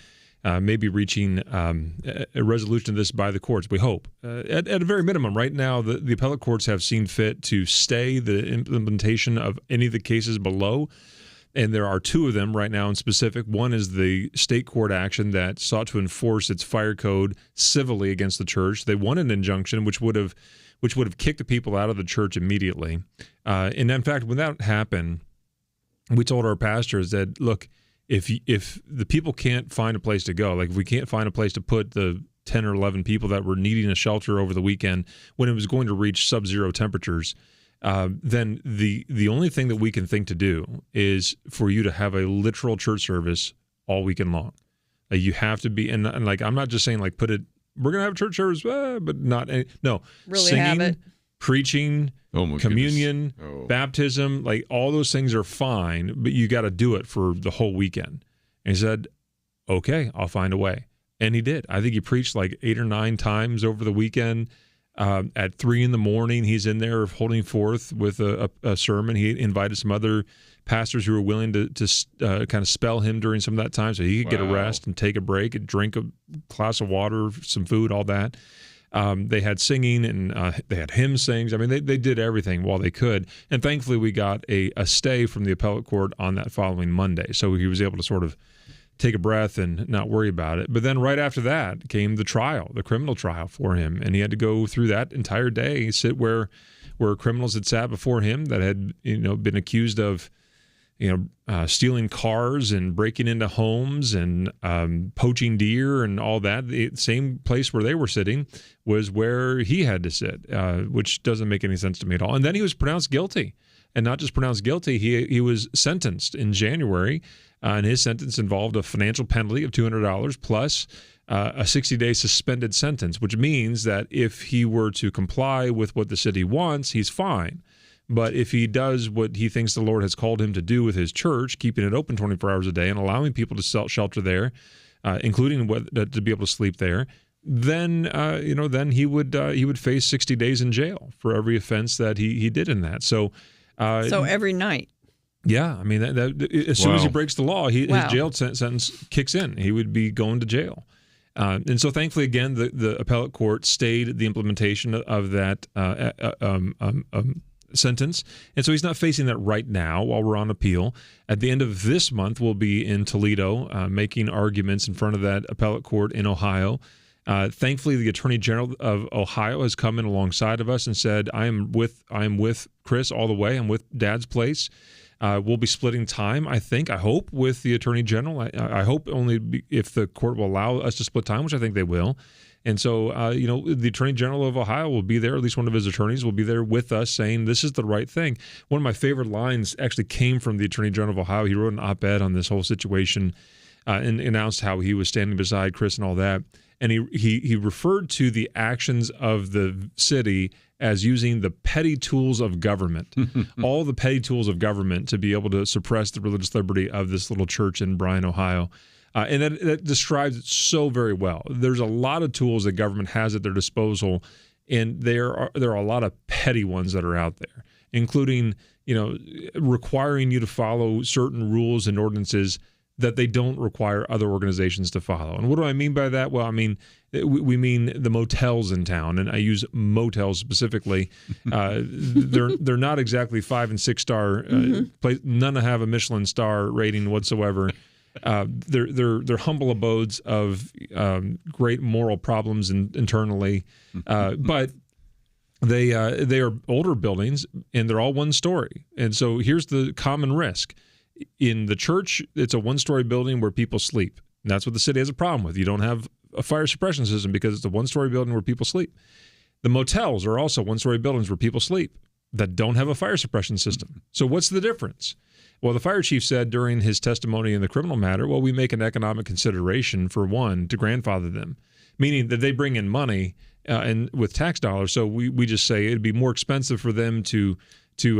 D: maybe reaching a resolution of this by the courts. We hope. At a very minimum, right now, the appellate courts have seen fit to stay the implementation of any of the cases below. And there are two of them right now in specific. One is the state court action that sought to enforce its fire code civilly against the church. They won an injunction which would have kicked the people out of the church immediately. And in fact, when that happened, we told our pastors that, look, if the people can't find a place to go, like if we can't find a place to put the 10 or 11 people that were needing a shelter over the weekend when it was going to reach sub-zero temperatures, then the only thing that we can think to do is for you to have a literal church service all weekend long. You have to be, and like, I'm not just saying like we're going to have a church service, but not any, no.
C: Really
D: singing,
C: have it.
D: Preaching, communion, baptism, like all those things are fine, but you got to do it for the whole weekend. And he said, okay, I'll find a way. And he did. I think he preached like 8 or 9 times over the weekend. At 3 a.m, he's in there holding forth with a sermon. He invited some other pastors who were willing to kind of spell him during some of that time so he could get a rest and take a break and drink a glass of water, some food, all that. They had singing and they had hymn sings. I mean, they did everything while they could. And thankfully, we got a stay from the appellate court on that following Monday. So he was able to sort of take a breath and not worry about it. But then right after that came the trial, the criminal trial for him. And he had to go through that entire day, sit where criminals had sat before him that had, been accused of, stealing cars and breaking into homes and poaching deer and all that. The same place where they were sitting was where he had to sit, which doesn't make any sense to me at all. And then he was pronounced guilty. And not just pronounced guilty, he was sentenced in January. And his sentence involved a financial penalty of $200 plus a 60-day suspended sentence, which means that if he were to comply with what the city wants, he's fine. But if he does what he thinks the Lord has called him to do with his church, keeping it open 24 hours a day and allowing people to shelter there, including to be able to sleep there, then then he would face 60 days in jail for every offense that he did in that. So
C: every night.
D: Yeah, I mean, as soon as he breaks the law, his jail sentence kicks in. He would be going to jail. And so thankfully, again, the appellate court stayed the implementation of that sentence. And so he's not facing that right now while we're on appeal. At the end of this month, we'll be in Toledo making arguments in front of that appellate court in Ohio. Thankfully, the Attorney General of Ohio has come in alongside of us and said, I am with Chris all the way. I'm with Dad's place. We'll be splitting time, I hope, with the Attorney General. I hope only if the court will allow us to split time, which I think they will. And so, the Attorney General of Ohio will be there, at least one of his attorneys will be there with us saying this is the right thing. One of my favorite lines actually came from the Attorney General of Ohio. He wrote an op-ed on this whole situation and announced how he was standing beside Chris and all that. And he referred to the actions of the city as using the petty tools of government, all the petty tools of government to be able to suppress the religious liberty of this little church in Bryan, Ohio. And that describes it so very well. There's a lot of tools that government has at their disposal, and there are a lot of petty ones that are out there, including requiring you to follow certain rules and ordinances that they don't require other organizations to follow. And what do I mean by that? Well, I mean, we mean the motels in town, and I use motels specifically. They're not exactly 5- and 6-star place. None have a Michelin star rating whatsoever. They're humble abodes of great moral problems internally, but they are older buildings, and they're all one story. And so here's the common risk. In the church, it's a one-story building where people sleep. And that's what the city has a problem with. You don't have a fire suppression system because it's a one-story building where people sleep. The motels are also one-story buildings where people sleep that don't have a fire suppression system. So what's the difference? Well, the fire chief said during his testimony in the criminal matter, well, we make an economic consideration for one to grandfather them, meaning that they bring in money and with tax dollars. So we just say it'd be more expensive for them to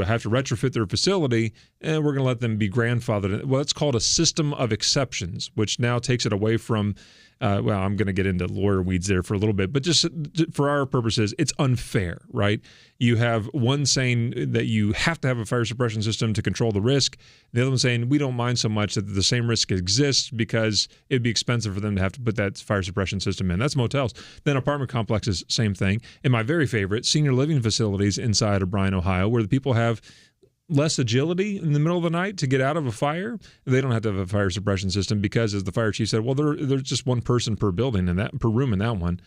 D: have to retrofit their facility we're going to let them be grandfathered. Well, it's called a system of exceptions, which now takes it away from, well, I'm going to get into lawyer weeds there for a little bit, but just for our purposes, it's unfair, right? You have one saying that you have to have a fire suppression system to control the risk. The other one saying we don't mind so much that the same risk exists because it'd be expensive for them to have to put that fire suppression system in. That's motels. Then apartment complexes, same thing. And my very favorite, senior living facilities inside of Bryan, Ohio, where the people have less agility in the middle of the night to get out of a fire. They don't have to have a fire suppression system because, as the fire chief said, well, there's just one person per building and that per room in that one.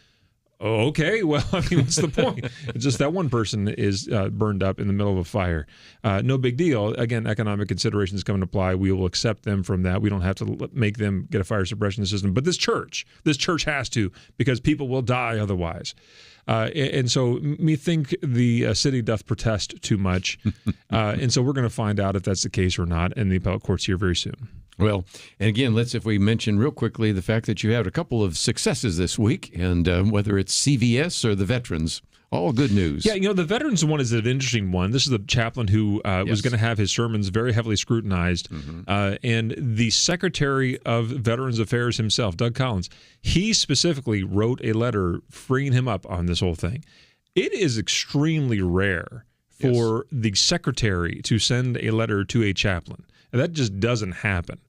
D: Oh, okay, well, I mean, what's the point? It's just that one person is burned up in the middle of a fire. No big deal. Again, economic considerations come into play. We will accept them from that. We don't have to make them get a fire suppression system. But this church has to, because people will die otherwise. And so me the city doth protest too much. And so we're going to find out if that's the case or not in the appellate courts here very soon.
A: Well, and again, if we mention real quickly the fact that you had a couple of successes this week, and whether it's CVS or the veterans, all good news.
D: Yeah, the veterans one is an interesting one. This is the chaplain who was going to have his sermons very heavily scrutinized. And the Secretary of Veterans Affairs himself, Doug Collins, he specifically wrote a letter freeing him up on this whole thing. It is extremely rare for the secretary to send a letter to a chaplain. That just doesn't happen.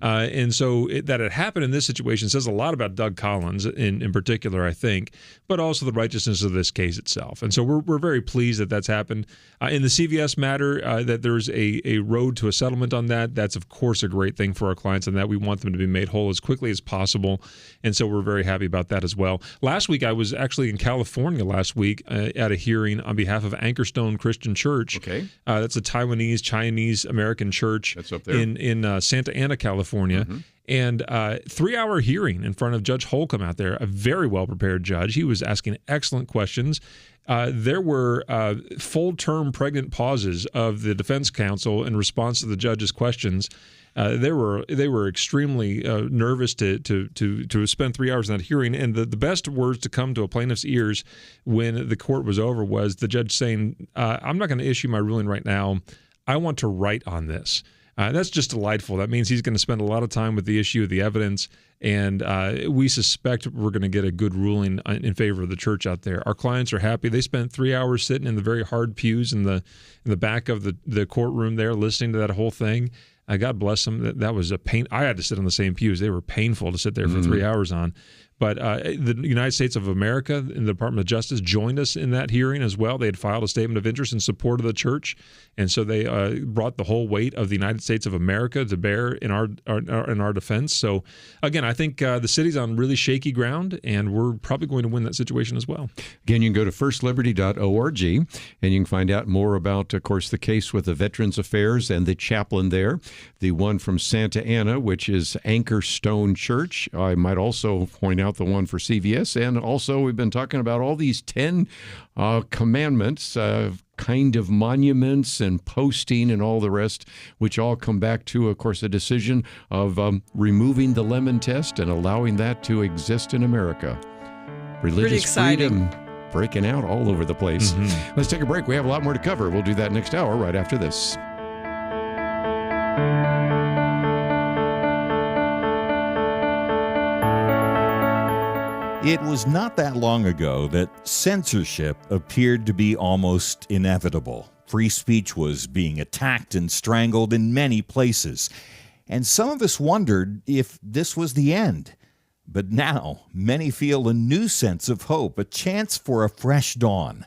D: And so that it happened in this situation says a lot about Doug Collins in particular, I think, but also the righteousness of this case itself. And so we're very pleased that that's happened. In the CVS matter, that there's a road to a settlement on that. That's, of course, a great thing for our clients, and that we want them to be made whole as quickly as possible. And so we're very happy about that as well. Last week, I was actually in California at a hearing on behalf of Anchorstone Christian Church.
A: Okay.
D: That's a Taiwanese, Chinese American church.
A: That's up there.
D: In Santa Ana, California. And 3-hour hearing in front of Judge Holcomb out there, a very well-prepared judge. He was asking excellent questions. There were full-term pregnant pauses of the defense counsel in response to the judge's questions. They were extremely nervous to spend 3 hours in that hearing. And the best words to come to a plaintiff's ears when the court was over was the judge saying, I'm not going to issue my ruling right now. I want to write on this. That's just delightful. That means he's going to spend a lot of time with the issue of the evidence, and we suspect we're going to get a good ruling in favor of the church out there. Our clients are happy. They spent 3 hours sitting in the very hard pews in the back of the courtroom there, listening to that whole thing. God bless them. That was a pain. I had to sit on the same pews. They were painful to sit there for 3 hours on. But the United States of America and the Department of Justice joined us in that hearing as well. They had filed a statement of interest in support of the church, and so they brought the whole weight of the United States of America to bear in our defense. So, again, I think the city's on really shaky ground, and we're probably going to win that situation as well.
A: Again, you can go to firstliberty.org, and you can find out more about, of course, the case with the Veterans Affairs and the chaplain there, the one from Santa Ana, which is Anchorstone Church. I might also point out the one for CVS, and also we've been talking about all these 10 commandments, kind of monuments and posting and all the rest, which all come back to, of course, a decision of removing the lemon test and allowing that to exist in America. Religious freedom breaking out all over the place. Let's take a break. We have a lot more to cover. We'll do that next hour right after this.
E: It was not that long ago that censorship appeared to be almost inevitable. Free speech was being attacked and strangled in many places. And some of us wondered if this was the end. But now, many feel a new sense of hope, a chance for a fresh dawn.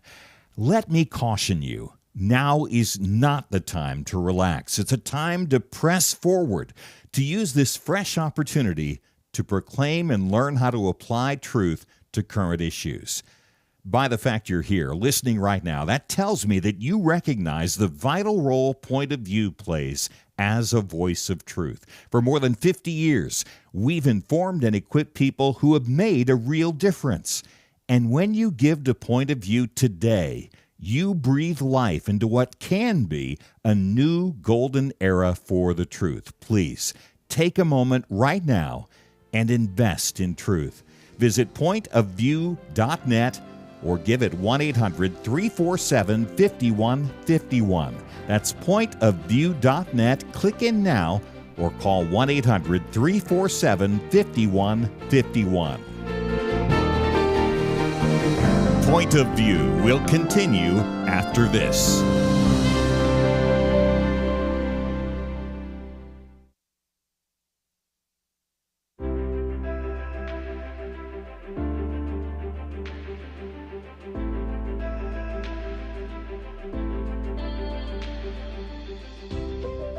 E: Let me caution you, now is not the time to relax. It's a time to press forward, to use this fresh opportunity to proclaim and learn how to apply truth to current issues. By the fact you're here, listening right now, that tells me that you recognize the vital role Point of View plays as a voice of truth. For more than 50 years, we've informed and equipped people who have made a real difference. And when you give to Point of View today, you breathe life into what can be a new golden era for the truth. Please, take a moment right now and invest in truth. Visit pointofview.net or give at 1-800-347-5151. That's pointofview.net. Click in now or call 1-800-347-5151. Point of View will continue after this.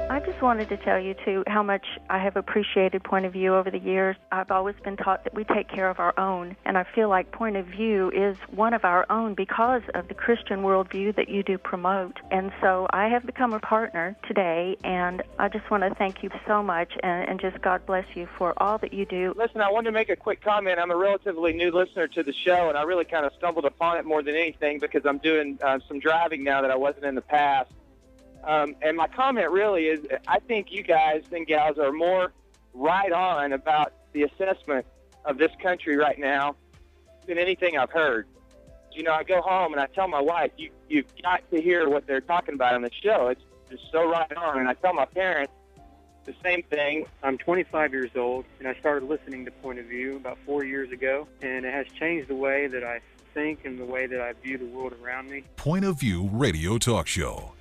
G: I just wanted to tell you, too, how much I have appreciated Point of View over the years. I've always been taught that we take care of our own, and I feel like Point of View is one of our own because of the Christian worldview that you do promote. And so I have become a partner today, and I just want to thank you so much, and just God bless you for all that you do.
H: Listen, I wanted to make a quick comment. I'm a relatively new listener to the show, and I really kind of stumbled upon it more than anything because I'm doing some driving now that I wasn't in the past. And my comment really is, I think you guys and gals are more right on about the assessment of this country right now than anything I've heard. You know, I go home and I tell my wife, you've got to hear what they're talking about on the show. It's just so right on. And I tell my parents the same thing.
I: I'm 25 years old, and I started listening to Point of View about 4 years ago, and it has changed the way that I think and the way that I view the world around me.
J: Point of View Radio Talk Show.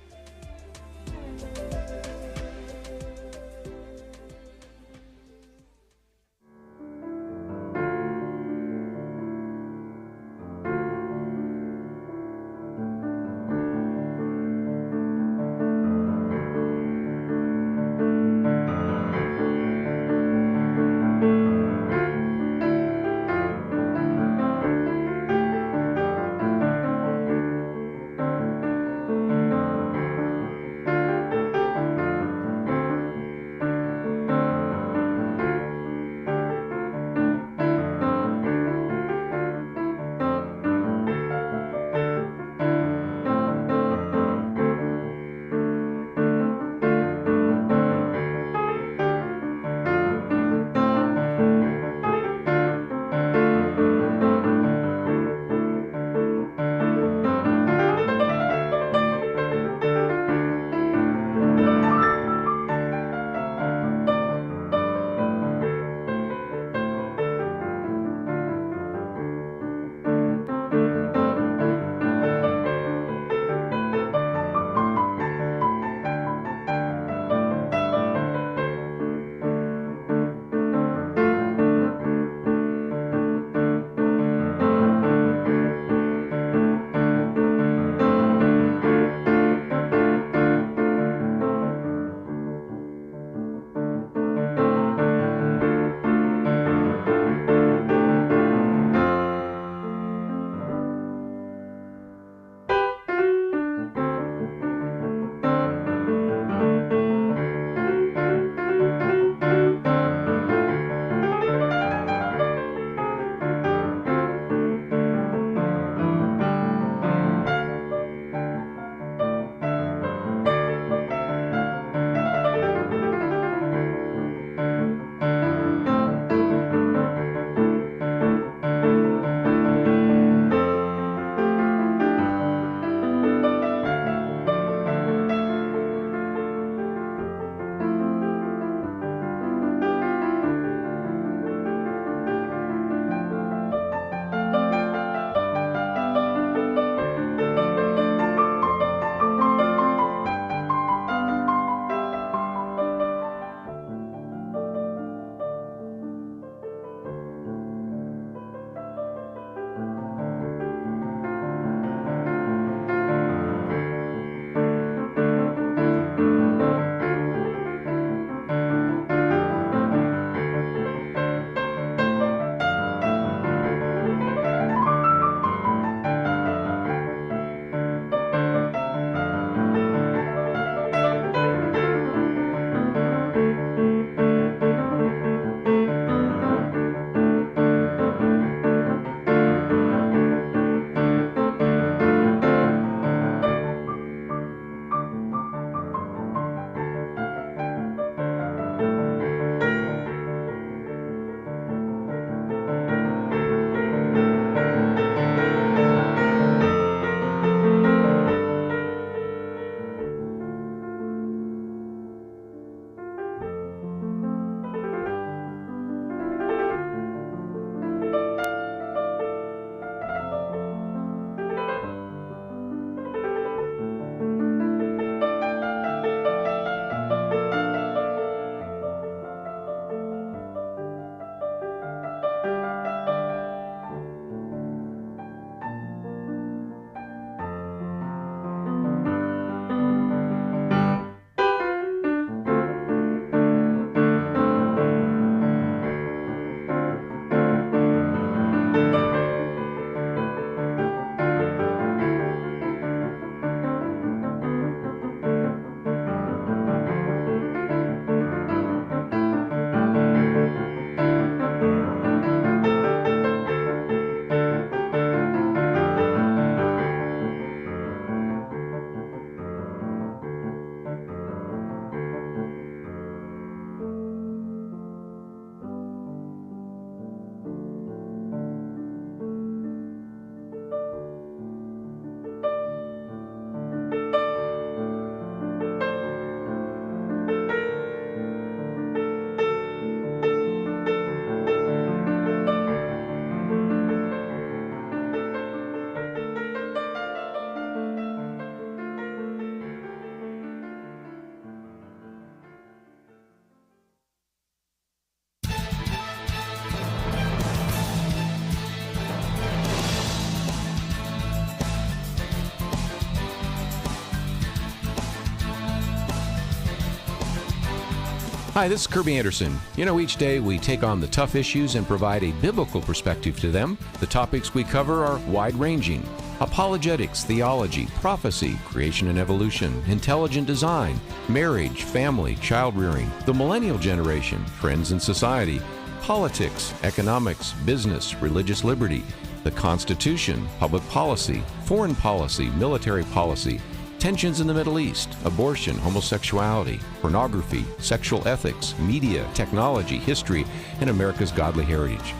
K: Hi, this is Kerby Anderson. You know, each day we take on the tough issues and provide a biblical perspective to them. The topics we cover are wide-ranging: apologetics, theology, prophecy, creation and evolution, intelligent design, marriage, family, child-rearing, the millennial generation, trends in society, politics, economics, business, religious liberty, the Constitution, public policy, foreign policy, military policy, tensions in the Middle East, abortion, homosexuality, pornography, sexual ethics, media, technology, history, and America's godly heritage.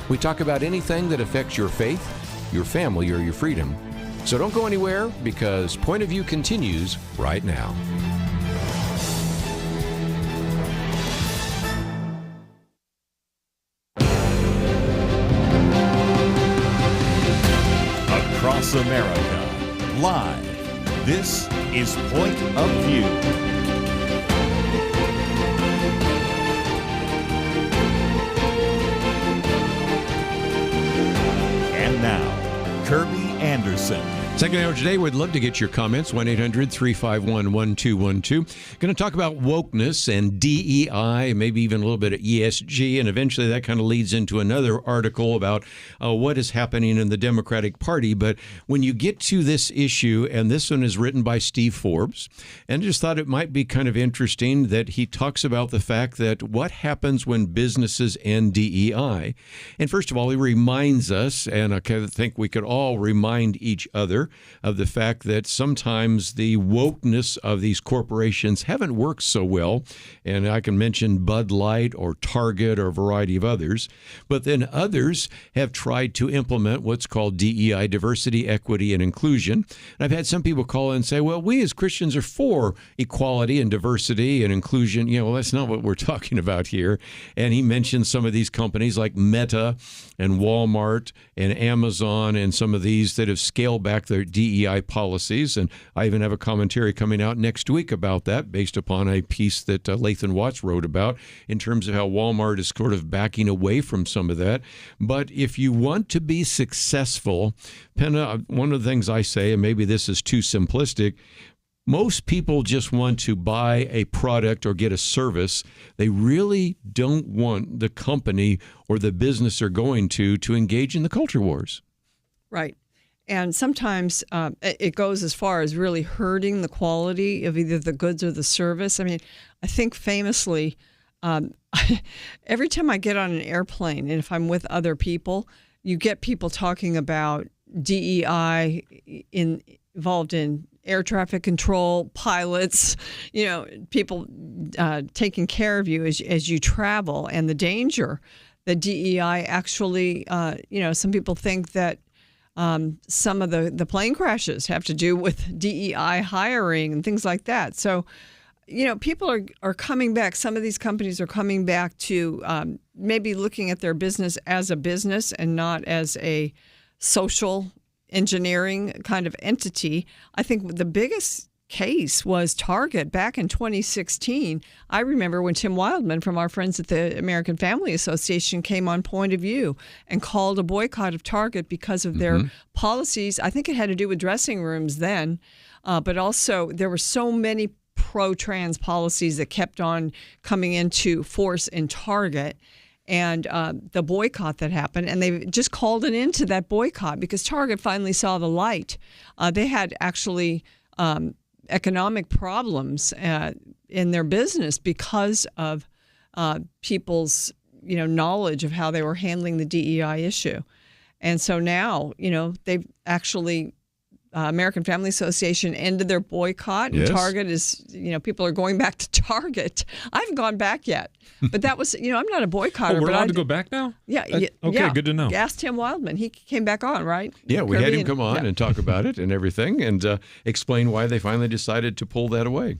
K: We talk about anything that affects your faith, your family, or your freedom. So don't go anywhere, because Point of View continues right now.
B: Across America, live. This is Point of View. And now, Kerby Anderson.
A: Second hour today, we'd love to get your comments. 1-800-351-1212. Going to talk about wokeness and DEI, maybe even a little bit of ESG, and eventually that kind of leads into another article about what is happening in the Democratic Party. But when you get to this issue, and this one is written by Steve Forbes, and I just thought it might be kind of interesting that he talks about the fact that what happens when businesses end DEI. And first of all, he reminds us, and I kind of think we could all remind each other of the fact that sometimes the wokeness of these corporations haven't worked so well. And I can mention Bud Light or Target or a variety of others. But then others have tried to implement what's called DEI, diversity, equity, and inclusion. And I've had some people call in and say, well, we as Christians are for equality and diversity and inclusion. Well, that's not what we're talking about here. And he mentioned some of these companies like Meta and Walmart and Amazon and some of these that have scaled back their DEI policies. And I even have a commentary coming out next week about that based upon a piece that Lathan Watts wrote about in terms of how Walmart is sort of backing away from some of that. But if you want to be successful, Penna, one of the things I say, and maybe this is too simplistic, most people just want to buy a product or get a service. They really don't want the company or the business they're going to engage in the culture wars. Right.
C: And sometimes it goes as far as really hurting the quality of either the goods or the service. I mean, I think famously, every time I get on an airplane and if I'm with other people, you get people talking about DEI involved in air traffic control, pilots, people taking care of you as you travel, and the danger that DEI actually, some people think that some of the plane crashes have to do with DEI hiring and things like that. So, people are coming back. Some of these companies are coming back to maybe looking at their business as a business and not as a social engineering kind of entity. I think the biggest case was Target back in 2016. I remember when Tim Wildman from our friends at the American Family Association came on Point of View and called a boycott of Target because of their policies. I think it had to do with dressing rooms then, but also there were so many pro-trans policies that kept on coming into force in Target. And the boycott that happened, and they just called an end to that boycott because Target finally saw the light. They had actually economic problems in their business because of people's knowledge of how they were handling the DEI issue. And so now, they've actually American Family Association ended their boycott. And yes. Target is, people are going back to Target. I haven't gone back yet. But that was, I'm not a boycotter.
D: Oh, we're allowed to go back now?
C: Yeah.
D: Okay, good to know.
C: Ask Tim Wildman. He came back on, right?
A: Yeah, we had him come on and talk about it and everything and explain why they finally decided to pull that away.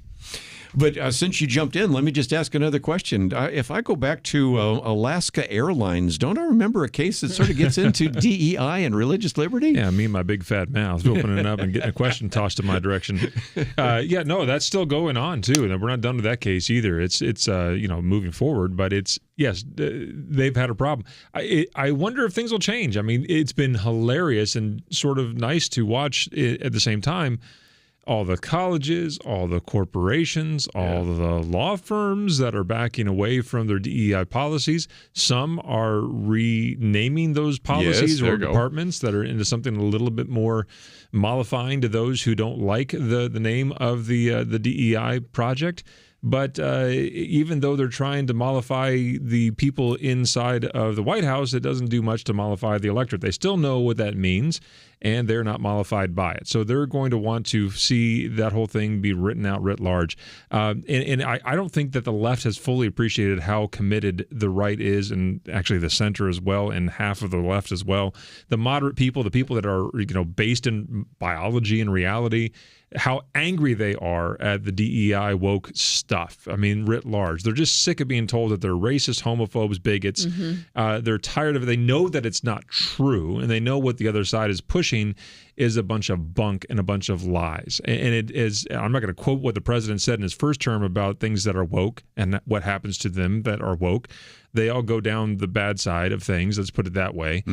A: But since you jumped in, let me just ask another question. If I go back to Alaska Airlines, don't I remember a case that sort of gets into DEI and religious liberty?
D: Yeah, me and my big fat mouth opening it up and getting a question tossed in my direction. That's still going on too, and we're not done with that case either. It's moving forward, but they've had a problem. I wonder if things will change. I mean, it's been hilarious and sort of nice to watch at the same time. all the colleges, all the corporations, all the law firms that are backing away from their DEI policies. Some are renaming those policies or departments that are into something a little bit more mollifying to those who don't like the name of the DEI project. But even though they're trying to mollify the people inside of the White House, it doesn't do much to mollify the electorate. They still know what that means, and they're not mollified by it. So they're going to want to see that whole thing be written out writ large. And I don't think that the left has fully appreciated how committed the right is, and actually the center as well, and half of the left as well. The moderate people, the people that are based in biology and reality, how angry they are at the DEI woke stuff. I mean, writ large. They're just sick of being told that they're racist, homophobes, bigots. They're tired of it. They know that it's not true, and they know what the other side is pushing is a bunch of bunk and a bunch of lies. And it is, I'm not going to quote what the president said in his first term about things that are woke and what happens to them that are woke. They all go down the bad side of things, let's put it that way.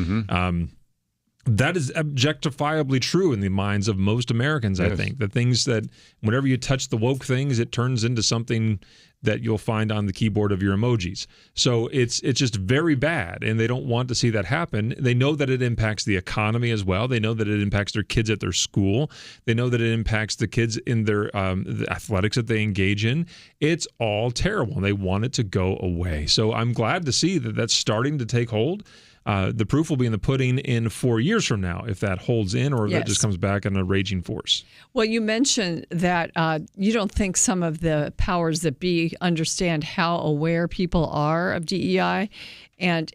D: That is objectifiably true in the minds of most Americans, I think. The things that whenever you touch the woke things, it turns into something that you'll find on the keyboard of your emojis. So it's just very bad, and they don't want to see that happen. They know that it impacts the economy as well. They know that it impacts their kids at their school. They know that it impacts the kids in their the athletics that they engage in. It's all terrible, and they want it to go away. So I'm glad to see that that's starting to take hold. The proof will be in the pudding in 4 years from now, if that holds in or if that just comes back in a raging force. Well,
C: you mentioned that you don't think some of the powers that be understand how aware people are of DEI. And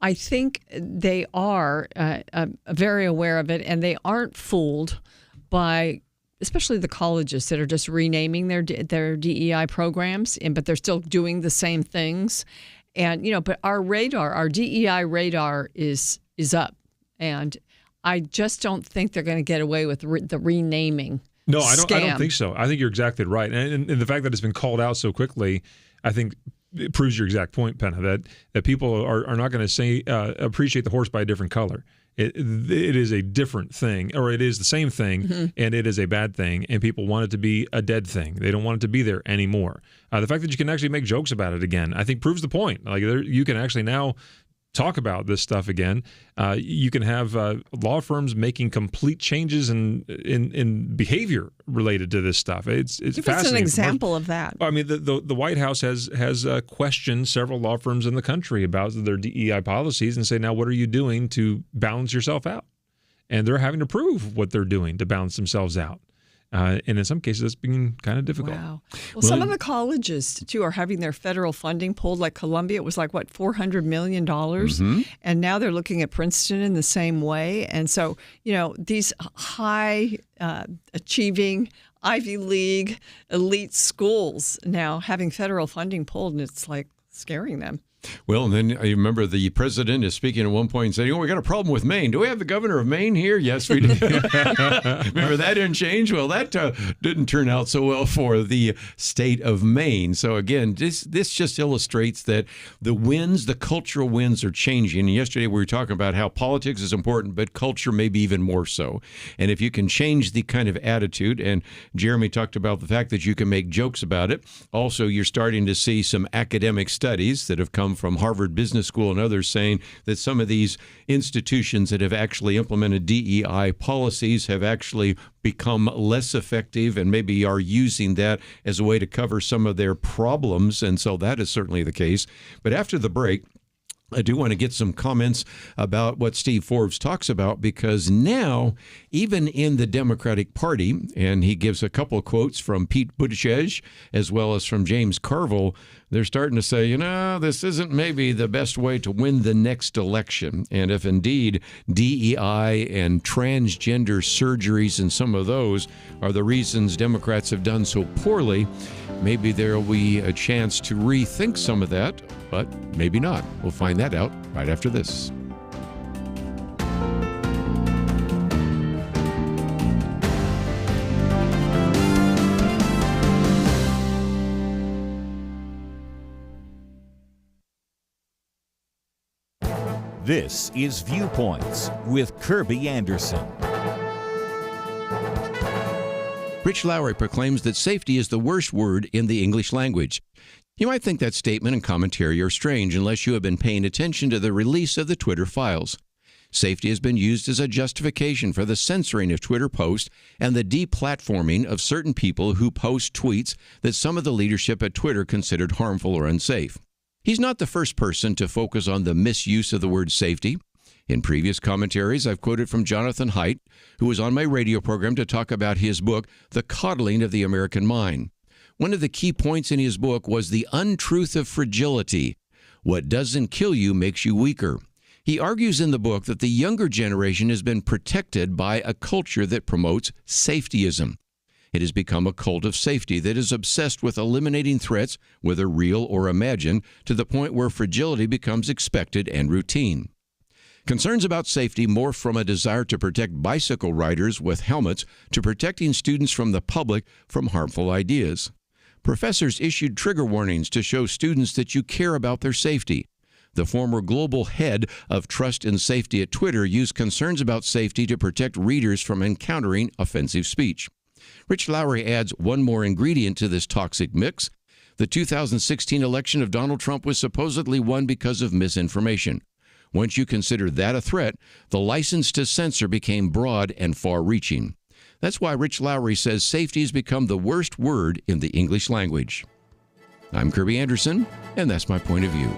C: I think they are very aware of it, and they aren't fooled by especially the colleges that are just renaming their DEI programs, but they're still doing the same things. And, but our DEI radar is up. And I just don't think they're going to get away with the renaming.
D: No, I don't think so. I think you're exactly right. And the fact that it's been called out so quickly, I think it proves your exact point, Penna, that people are not going to appreciate the horse by a different color. It is a different thing, or it is the same thing, and it is a bad thing, and people want it to be a dead thing. They don't want it to be there anymore. The fact that you can actually make jokes about it again, I think, proves the point. Like you can actually now talk about this stuff again. You can have law firms making complete changes in behavior related to this stuff. It's
C: Give
D: fascinating.
C: us an example of that.
D: I mean, the White House has questioned several law firms in the country about their DEI policies and say, now what are you doing to balance yourself out? And they're having to prove what they're doing to balance themselves out. And in some cases, it's been kind of difficult.
C: Wow. Well, some of the colleges, too, are having their federal funding pulled. Like Columbia, it was like, $400 million? And now they're looking at Princeton in the same way. And so, these high achieving Ivy League elite schools now having federal funding pulled, and it's like scaring them.
A: Well, and then I remember the president is speaking at one point and saying, we got a problem with Maine. Do we have the governor of Maine here? Yes, we do. Remember, that didn't change? Well, that didn't turn out so well for the state of Maine. So, again, this just illustrates that the cultural winds are changing. And yesterday we were talking about how politics is important, but culture maybe even more so. And if you can change the kind of attitude, and Jeremy talked about the fact that you can make jokes about it. Also, you're starting to see some academic studies that have come from Harvard Business School and others saying that some of these institutions that have actually implemented DEI policies have actually become less effective and maybe are using that as a way to cover some of their problems. And so that is certainly the case. But after the break, I do want to get some comments about what Steve Forbes talks about, because now, even in the Democratic Party, and he gives a couple of quotes from Pete Buttigieg as well as from James Carville, they're starting to say, this isn't maybe the best way to win the next election. And if indeed DEI and transgender surgeries and some of those are the reasons Democrats have done so poorly, maybe there will be a chance to rethink some of that, but maybe not. We'll find that out right after this.
B: This is Viewpoints with Kerby Anderson.
A: Rich Lowry proclaims that safety is the worst word in the English language. You might think that statement and commentary are strange unless you have been paying attention to the release of the Twitter files. Safety has been used as a justification for the censoring of Twitter posts and the deplatforming of certain people who post tweets that some of the leadership at Twitter considered harmful or unsafe. He's not the first person to focus on the misuse of the word safety. In previous commentaries, I've quoted from Jonathan Haidt, who was on my radio program to talk about his book, The Coddling of the American Mind. One of the key points in his book was the untruth of fragility. What doesn't kill you makes you weaker. He argues in the book that the younger generation has been protected by a culture that promotes safetyism. It has become a cult of safety that is obsessed with eliminating threats, whether real or imagined, to the point where fragility becomes expected and routine. Concerns about safety morph from a desire to protect bicycle riders with helmets to protecting students from the public from harmful ideas. Professors issued trigger warnings to show students that you care about their safety. The former global head of trust and safety at Twitter used concerns about safety to protect readers from encountering offensive speech. Rich Lowry adds one more ingredient to this toxic mix. The 2016 election of Donald Trump was supposedly won because of misinformation. Once you consider that a threat, the license to censor became broad and far-reaching. That's why Rich Lowry says safety has become the worst word in the English language. I'm Kerby Anderson, and that's my point of view.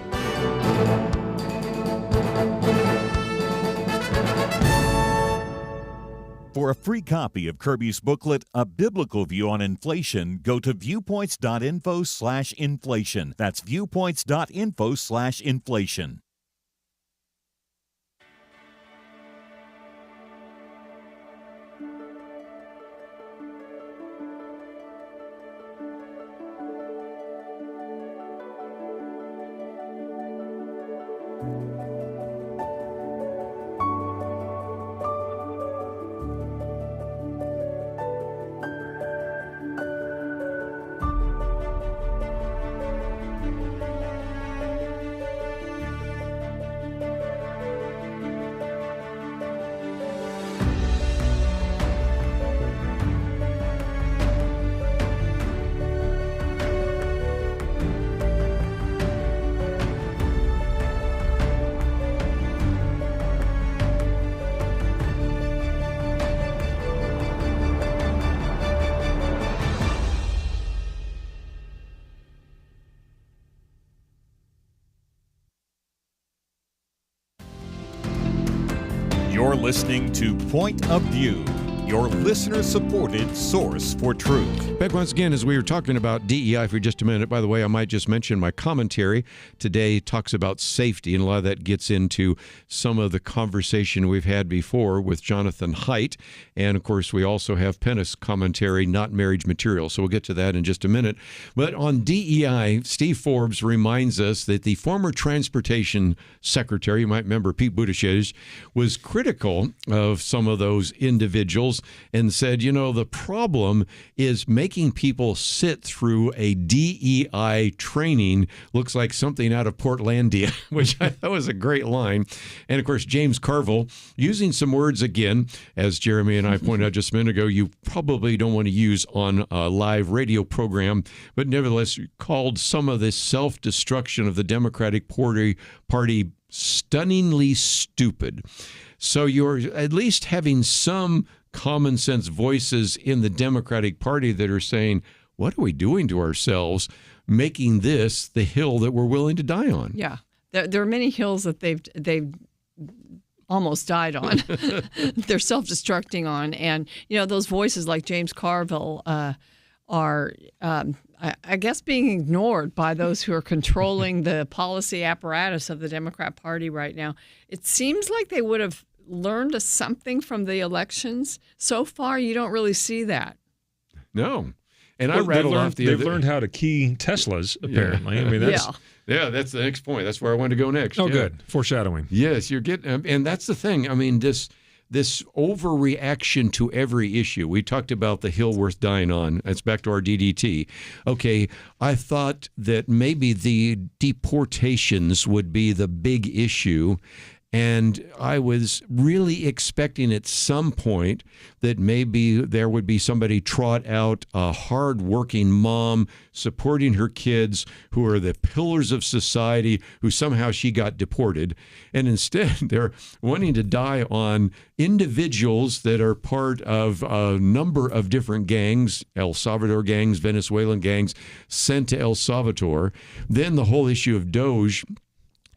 B: For a free copy of Kerby's booklet, A Biblical View on Inflation, go to viewpoints.info/inflation. That's viewpoints.info/inflation. You're listening to Point of View, your listener-supported source for truth.
A: Back once again, as we were talking about DEI for just a minute. By the way, I might just mention my commentary today talks about safety, and a lot of that gets into some of the conversation we've had before with Jonathan Haidt. And, of course, we also have Penna's commentary, Not Marriage Material. So we'll get to that in just a minute. But on DEI, Steve Forbes reminds us that the former transportation secretary, you might remember Pete Buttigieg, was critical of some of those individuals and said, you know, the problem is making people sit through a DEI training looks like something out of Portlandia, which I thought was a great line. And, of course, James Carville using some words again, as Jeremy and I pointed out just a minute ago, you probably don't want to use on a live radio program, but nevertheless called some of this self-destruction of the Democratic Party stunningly stupid. So you're at least having some common sense voices in the Democratic Party that are saying, what are we doing to ourselves, making this the hill that we're willing to die on?
C: Yeah. There are many hills that they've almost died on. They're self-destructing on. And, you know, those voices like James Carville are, I guess, being ignored by those who are controlling the policy apparatus of the Democrat Party right now. It seems like they would have learned something from the elections. So far, you don't really see that.
A: No. And I rattled off
D: they've learned how to key Teslas, apparently. Yeah. I mean,
A: that's the next point. That's where I wanted to go next.
D: Oh, good. Foreshadowing.
A: Yes, you're getting, and that's the thing. I mean, this overreaction to every issue. We talked about the hill worth dying on. That's back to our DDT. Okay, I thought that maybe the deportations would be the big issue, And I was really expecting at some point that maybe there would be somebody trot out a hard-working mom supporting her kids who are the pillars of society, who somehow she got deported. And instead, they're wanting to die on individuals that are part of a number of different gangs, El Salvador gangs, Venezuelan gangs, sent to El Salvador. Then the whole issue of DOJ,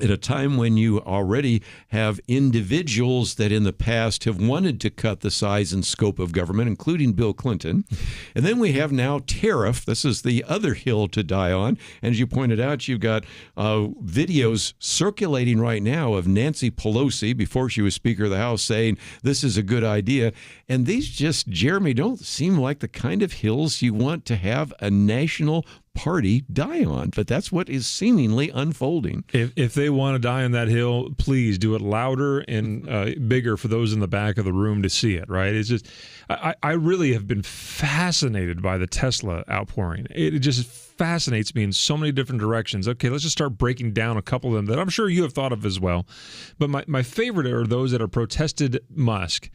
A: at a time when you already have individuals that in the past have wanted to cut the size and scope of government, including Bill Clinton. And then we have now tariff. This is the other hill to die on. And as you pointed out, you've got videos circulating right now of Nancy Pelosi, before she was Speaker of the House, saying this is a good idea. And these just, Jeremy, don't seem like the kind of hills you want to have a national party die on, but that's what is seemingly unfolding.
D: If they want to die on that hill, please do it louder and bigger for those in the back of the room to see it, right? It's just, I really have been fascinated by the Tesla outpouring. It just fascinates me in so many different directions. Okay, let's just start breaking down a couple of them that I'm sure you have thought of as well. But my favorite are those that are protested Musk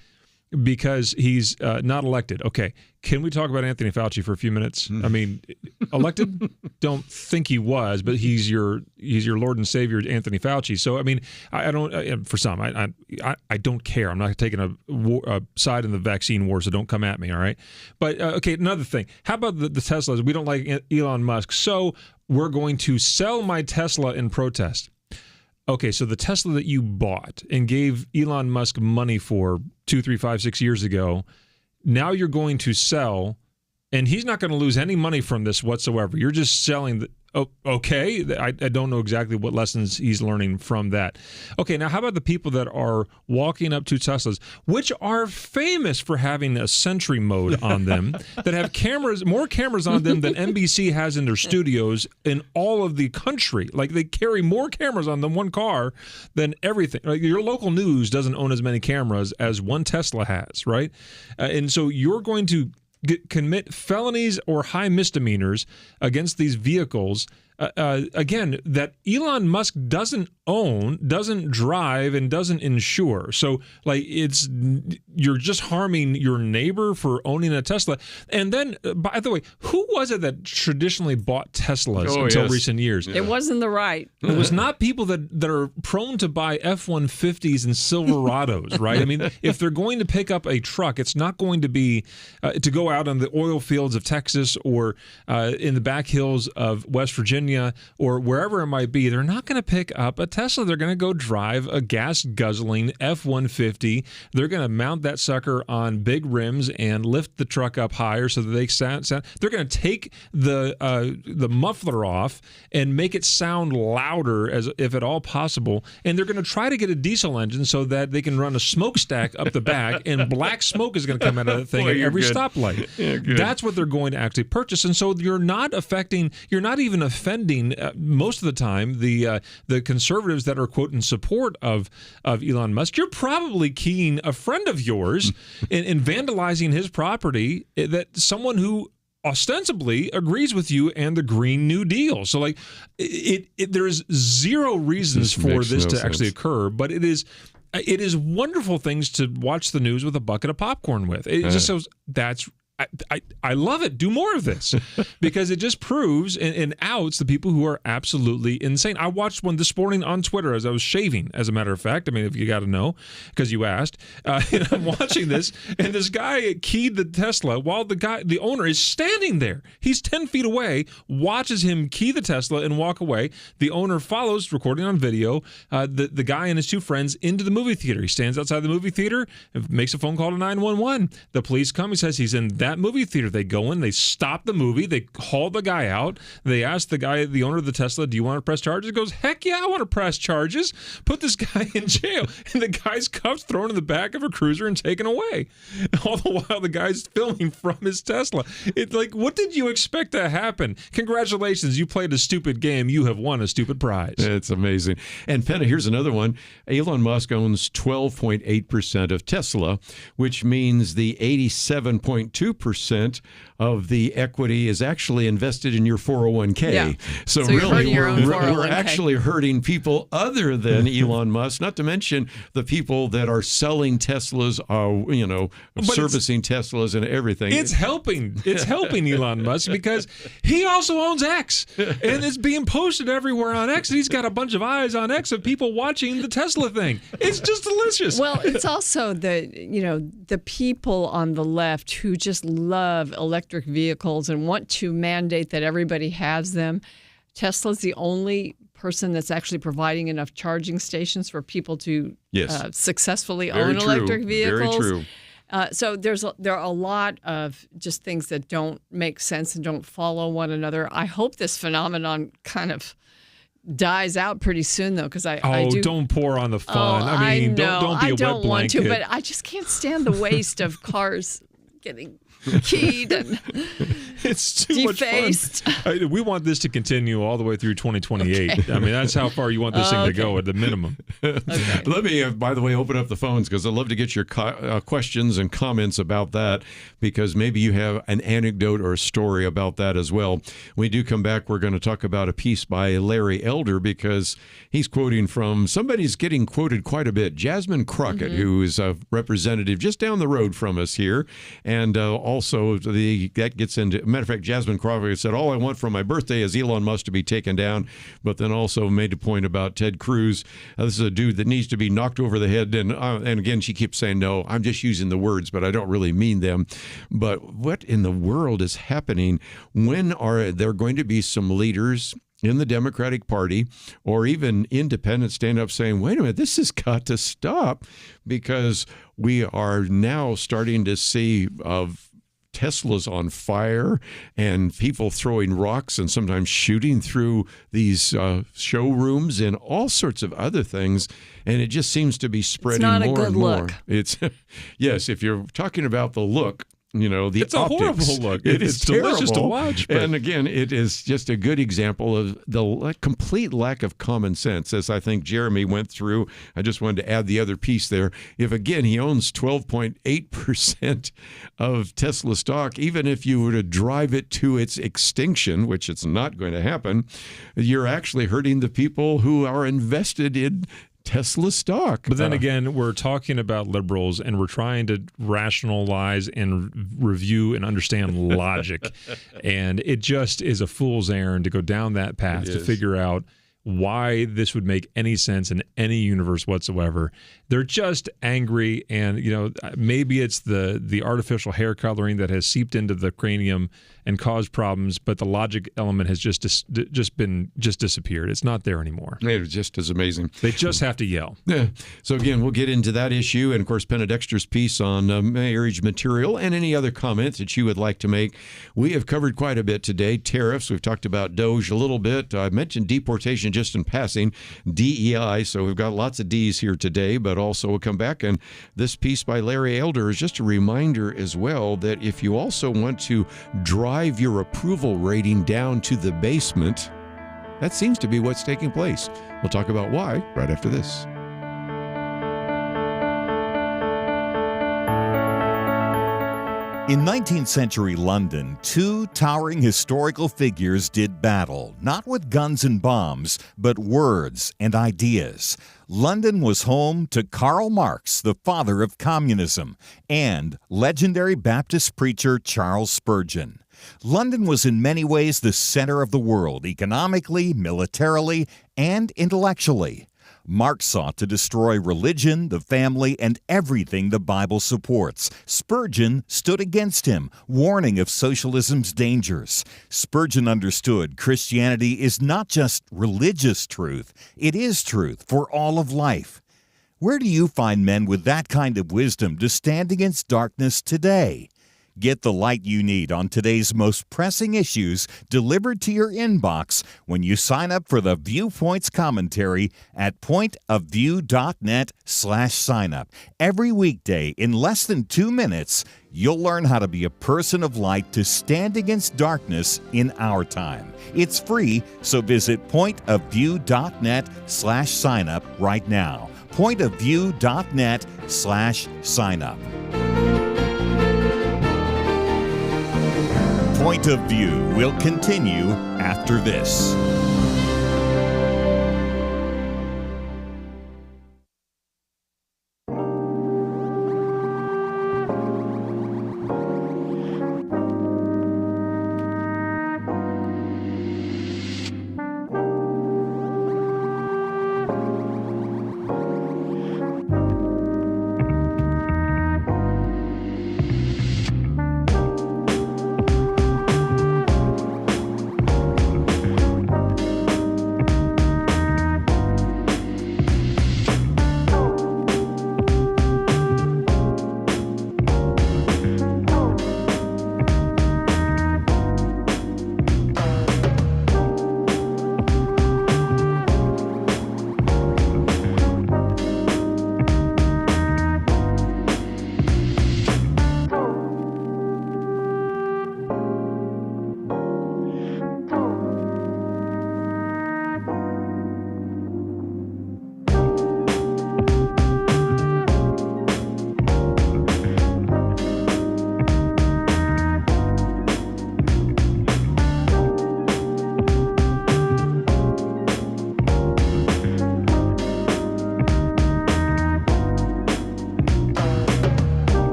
D: because he's not elected. Okay, can we talk about Anthony Fauci for a few minutes? I mean, elected? Don't think he was, but he's your Lord and Savior, Anthony Fauci. So I mean, I don't. For some, I don't care. I'm not taking a side in the vaccine war, so don't come at me. All right. But okay, another thing. How about the Teslas? We don't like Elon Musk, so we're going to sell my Tesla in protest. Okay, so the Tesla that you bought and gave Elon Musk money for 2, 3, 5, 6 years ago, now you're going to sell, and he's not going to lose any money from this whatsoever. You're just selling the. Oh, okay. I don't know exactly what lessons he's learning from that. Okay, now how about the people that are walking up to Teslas, which are famous for having a Sentry mode on them, that have cameras, more cameras on them than NBC has in their studios in all of the country. Like they carry more cameras on them, one car, than everything. Like your local news doesn't own as many cameras as one Tesla has, right? And so you're going to commit felonies or high misdemeanors against these vehicles, again, that Elon Musk doesn't own, doesn't drive, and doesn't insure. So, like, you're just harming your neighbor for owning a Tesla. And then, by the way, who was it that traditionally bought Teslas until recent years?
C: It wasn't the right.
D: It was not people that are prone to buy F-150s and Silverados, right? I mean, if they're going to pick up a truck, it's not going to be to go out on the oil fields of Texas or in the back hills of West Virginia or wherever it might be. They're not going to pick up a Tesla. They're going to go drive a gas-guzzling F-150. They're going to mount that sucker on big rims and lift the truck up higher so that they sound. They're going to take the muffler off and make it sound louder, as if at all possible. And they're going to try to get a diesel engine so that they can run a smokestack up the back, and black smoke is going to come out of that thing at every stoplight. Yeah, that's what they're going to actually purchase. And so you're not even offending most of the time the conservatives that are, quote, in support of Elon Musk. You're probably keying a friend of yours in vandalizing his property, that someone who ostensibly agrees with you and the Green New Deal. So, like, there's zero reasons for this to actually occur, but it is wonderful things to watch the news with a bucket of popcorn with. It just shows I love it. Do more of this, because it just proves and outs the people who are absolutely insane. I watched one this morning on Twitter as I was shaving, as a matter of fact. I mean, if you got to know, because you asked. And I'm watching this, and this guy keyed the Tesla while the owner is standing there. He's 10 feet away, watches him key the Tesla and walk away. The owner follows, recording on video, the guy and his two friends into the movie theater. He stands outside the movie theater, makes a phone call to 911. The police come. He says he's in that movie theater. They go in, they stop the movie, they haul the guy out. They ask the owner of the Tesla, do you want to press charges? He goes, heck yeah, I want to press charges. Put this guy in jail. And the guy's cuffed, thrown in the back of a cruiser, and taken away. All the while the guy's filming from his Tesla. It's like, what did you expect to happen? Congratulations, you played a stupid game. You have won a stupid prize.
A: It's amazing. And Penna, here's another one. Elon Musk owns 12.8% of Tesla, which means the 87.2% of the equity is actually invested in your 401k.
C: Yeah.
A: So
C: you're
A: really,
C: hurting your own
A: we're
C: 401k.
A: actually hurting people other than Elon Musk, not to mention the people that are selling Teslas, servicing Teslas and everything.
D: It's helping Elon Musk because he also owns X, and it's being posted everywhere on X, and he's got a bunch of eyes on X of people watching the Tesla thing. It's just delicious.
C: Well, it's also the people on the left who just love electric vehicles and want to mandate that everybody has them. Tesla's the only person that's actually providing enough charging stations for people to successfully own electric vehicles.
A: Very true.
C: So there are a lot of just things that don't make sense and don't follow one another. I hope this phenomenon kind of dies out pretty soon, though, because I do.
D: Don't pour on the fun. I mean,
C: know.
D: don't be a
C: I
D: wet
C: don't want
D: blanket.
C: to, but I just can't stand the waste of cars getting keyed and
D: it's too
C: defaced.
D: much fun. We want this to continue all the way through 2028. Okay. I mean, that's how far you want this thing to go at the minimum.
C: Okay.
A: Let me, by the way, open up the phones because I'd love to get your questions and comments about that, because maybe you have an anecdote or a story about that as well. When we do come back, we're going to talk about a piece by Larry Elder, because he's quoting from somebody's getting quoted quite a bit, Jasmine Crockett, who is a representative just down the road from us here. And also, that gets into, matter of fact, Jasmine Crockett said, all I want for my birthday is Elon Musk to be taken down, but then also made a point about Ted Cruz. This is a dude that needs to be knocked over the head. And again, she keeps saying, no, I'm just using the words, but I don't really mean them. But what in the world is happening? When are there going to be some leaders in the Democratic Party or even independents stand up saying, wait a minute, this has got to stop, because we are now starting to see Teslas on fire and people throwing rocks and sometimes shooting through these showrooms and all sorts of other things. And it just seems to be spreading more and more.
C: It's not a good look.
A: It's yes, if you're talking about the look, the
D: it's
A: optics.
D: A horrible look.
A: It's
D: delicious to
A: terrible.
D: watch. But...
A: And again, it is just a good example of the complete lack of common sense, as I think Jeremy went through. I just wanted to add the other piece there. If, again, he owns 12.8% of Tesla stock, even if you were to drive it to its extinction, which it's not going to happen, you're actually hurting the people who are invested in Tesla stock.
D: But then again, we're talking about liberals, and we're trying to rationalize and review and understand logic. And it just is a fool's errand to go down that path to figure out why this would make any sense in any universe whatsoever. They're just angry, and maybe it's the artificial hair coloring that has seeped into the cranium and caused problems, but the logic element has just disappeared. It's not there anymore.
A: It just is amazing.
D: They just have to yell.
A: Yeah. So again, we'll get into that issue, and of course, Penna Dexter's piece on marriage material and any other comments that you would like to make. We have covered quite a bit today. Tariffs. We've talked about Doge a little bit. I mentioned deportation just in passing. DEI. So we've got lots of D's here today, but also we'll come back. And this piece by Larry Elder is just a reminder as well that if you also want to drive your approval rating down to the basement, that seems to be what's taking place. We'll talk about why right after this.
E: In 19th century London, two towering historical figures did battle, not with guns and bombs, but words and ideas. London was home to Karl Marx, the father of communism, and legendary Baptist preacher Charles Spurgeon. London was in many ways the center of the world, economically, militarily, and intellectually. Marx sought to destroy religion, the family, and everything the Bible supports. Spurgeon stood against him, warning of socialism's dangers. Spurgeon understood Christianity is not just religious truth, it is truth for all of life. Where do you find men with that kind of wisdom to stand against darkness today? Get the light you need on today's most pressing issues delivered to your inbox when you sign up for the Viewpoints commentary at pointofview.net/signup. Every weekday, in less than 2 minutes, you'll learn how to be a person of light to stand against darkness in our time. It's free, so visit pointofview.net/signup right now. pointofview.net/signup.
B: Point of View will continue after this.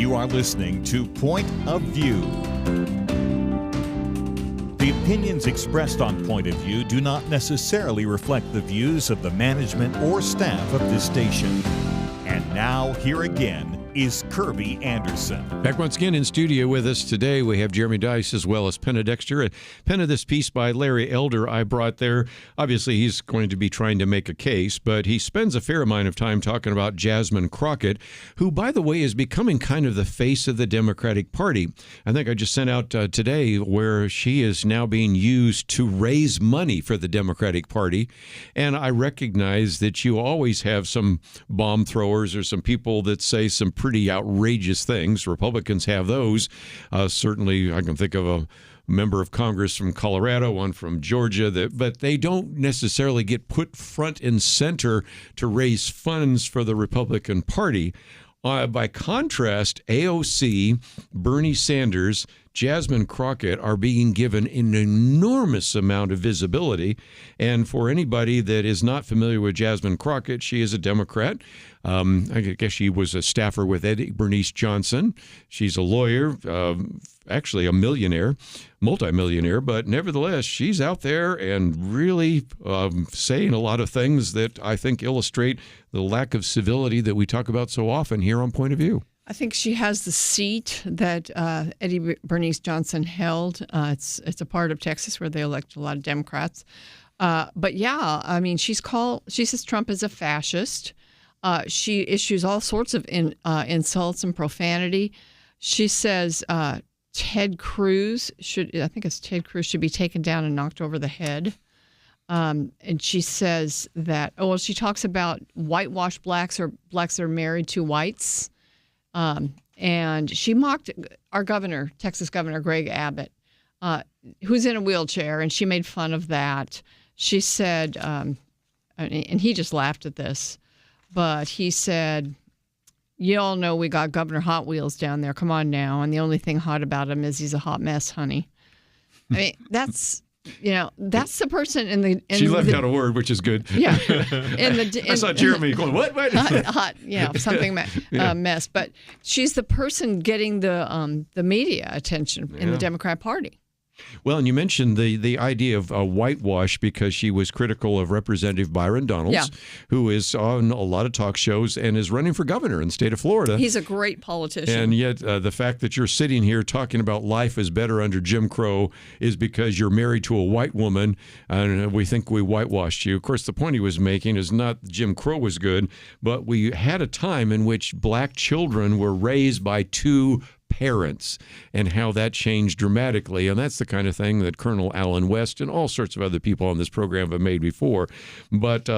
B: You are listening to Point of View. The opinions expressed on Point of View do not necessarily reflect the views of the management or staff of this station. And now, here again is Kerby Anderson.
A: Back once again in studio with us today, we have Jeremy Dice as well as Penna Dexter. Penna, this piece by Larry Elder I brought there. Obviously, he's going to be trying to make a case, but he spends a fair amount of time talking about Jasmine Crockett, who, by the way, is becoming kind of the face of the Democratic Party. I think I just sent out today where she is now being used to raise money for the Democratic Party. And I recognize that you always have some bomb throwers or some people that say some pretty outrageous things. Republicans have those. Certainly, I can think of a member of Congress from Colorado, one from Georgia, but they don't necessarily get put front and center to raise funds for the Republican Party. By contrast, AOC, Bernie Sanders, Jasmine Crockett are being given an enormous amount of visibility. And for anybody that is not familiar with Jasmine Crockett, she is a Democrat. I guess she was a staffer with Bernice Johnson. She's a lawyer, actually a millionaire, multimillionaire, but nevertheless, she's out there and really saying a lot of things that I think illustrate the lack of civility that we talk about so often here on Point of View.
C: I think she has the seat that Bernice Johnson held. It's a part of Texas where they elect a lot of Democrats. But yeah, I mean, she says Trump is a fascist. She issues all sorts of insults and profanity. She says Ted Cruz should be taken down and knocked over the head. And she says that, she talks about whitewashed blacks or blacks that are married to whites. And she mocked our governor, Texas Governor Greg Abbott, who's in a wheelchair, and she made fun of that. She said, and he just laughed at this, but he said, you all know we got Governor Hot Wheels down there. Come on now. And the only thing hot about him is he's a hot mess, honey. I mean, that's the person in the...
A: She left out a word, which is good.
C: Yeah.
A: I saw Jeremy going, what?
C: Hot, something mess. But she's the person getting the media attention in the Democrat Party.
A: Well, and you mentioned the idea of whitewash because she was critical of Representative Byron Donalds, who is on a lot of talk shows and is running for governor in the state of Florida.
C: He's a great politician.
A: And yet the fact that you're sitting here talking about life is better under Jim Crow is because you're married to a white woman and we think we whitewashed you. Of course, the point he was making is not Jim Crow was good, but we had a time in which black children were raised by two parents and how that changed dramatically. And that's the kind of thing that Colonel Allen West and all sorts of other people on this program have made before. But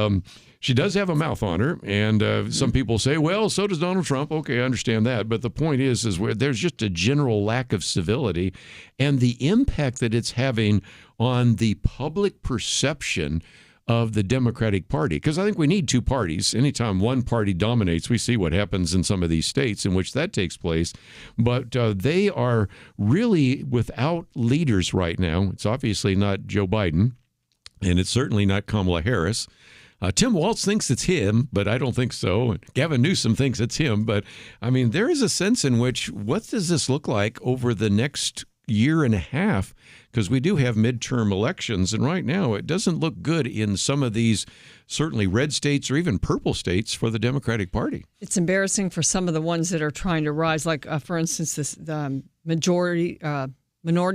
A: she does have a mouth on her. And some people say, well, so does Donald Trump. Okay, I understand that. But the point is where there's just a general lack of civility and the impact that it's having on the public perception of the Democratic Party. Because I think we need two parties. Anytime one party dominates, we see what happens in some of these states in which that takes place. But they are really without leaders right now. It's obviously not Joe Biden, and it's certainly not Kamala Harris. Tim Walz thinks it's him, but I don't think so. Gavin Newsom thinks it's him. But, I mean, there is a sense in which what does this look like over the next year and a half, because we do have midterm elections, and right now it doesn't look good in some of these certainly red states or even purple states for the Democratic Party.
C: It's embarrassing for some of the ones that are trying to rise, like, for instance, the minority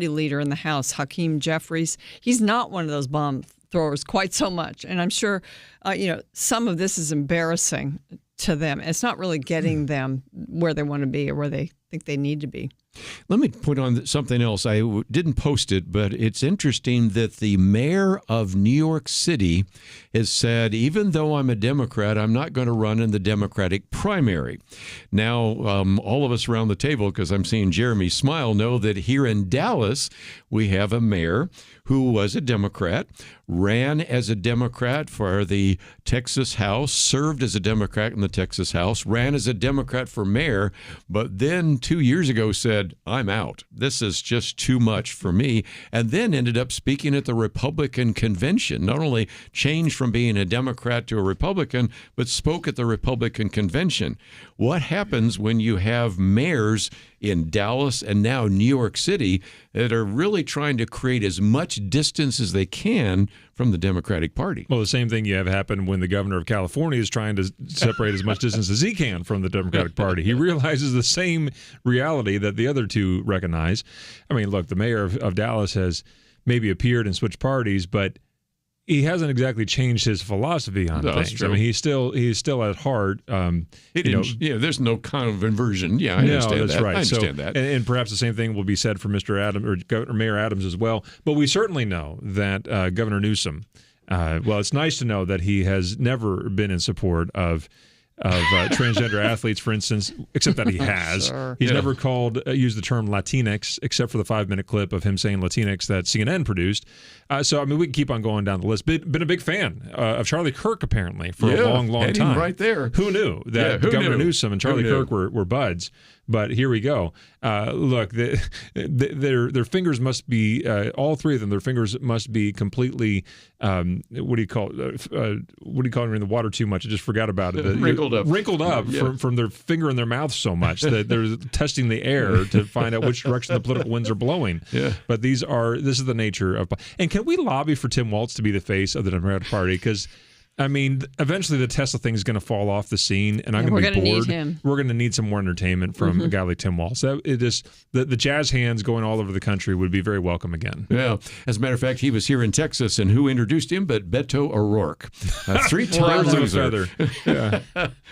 C: leader in the House, Hakeem Jeffries. He's not one of those bomb throwers quite so much, and I'm sure some of this is embarrassing to them. It's not really getting them where they want to be or where they think they need to be.
A: Let me put on something else. I didn't post it, but it's interesting that the mayor of New York City has said, even though I'm a Democrat, I'm not going to run in the Democratic primary. Now, all of us around the table, because I'm seeing Jeremy smile, know that here in Dallas, we have a mayor who was a Democrat, ran as a Democrat for the Texas House, served as a Democrat in the Texas House, ran as a Democrat for mayor, but then 2 years ago said, I'm out. This is just too much for me, and then ended up speaking at the Republican convention. Not only changed from being a Democrat to a Republican, but spoke at the Republican convention. What happens when you have mayors in Dallas and now New York City that are really trying to create as much distance as they can from the Democratic Party?
D: Well, the same thing you have happen when the governor of California is trying to separate as much distance as he can from the Democratic Party. He realizes the same reality that the other two recognize. I mean, look, the mayor of Dallas has maybe appeared and switched parties, but he hasn't exactly changed his philosophy on things.
A: True.
D: I mean, he's still at heart.
A: There's no kind of inversion. Yeah, I understand
D: that's
A: that.
D: Right.
A: I understand that.
D: And perhaps the same thing will be said for Mr. Adams or Governor Mayor Adams as well. But we certainly know that Governor Newsom. It's nice to know that he has never been in support of transgender athletes, for instance, except that he has.
C: Sure.
D: He's never used the term Latinx, except for the 5-minute clip of him saying Latinx that CNN produced. So, I mean, we can keep on going down the list. Been a big fan of Charlie Kirk, apparently, for a long, long time.
A: Right there.
D: Who knew that Governor Newsom and Charlie Kirk were buds? But here we go. Look, their fingers must be, all three of them, their fingers must be completely, what do you call it when in the water too much? I just forgot about it. Wrinkled up from their finger in their mouth so much that they're testing the air to find out which direction the political winds are blowing. Yeah. But this is the nature of, and can we lobby for Tim Walz to be the face of the Democratic Party? Because I mean, eventually the Tesla thing is going to fall off the scene, and I'm going to be bored.
C: Need him.
D: We're going to need some more entertainment from a guy like Tim Walz. The jazz hands going all over the country would be very welcome again.
A: Yeah. As a matter of fact, he was here in Texas, and who introduced him but Beto O'Rourke, a 3-time loser.
D: Yeah.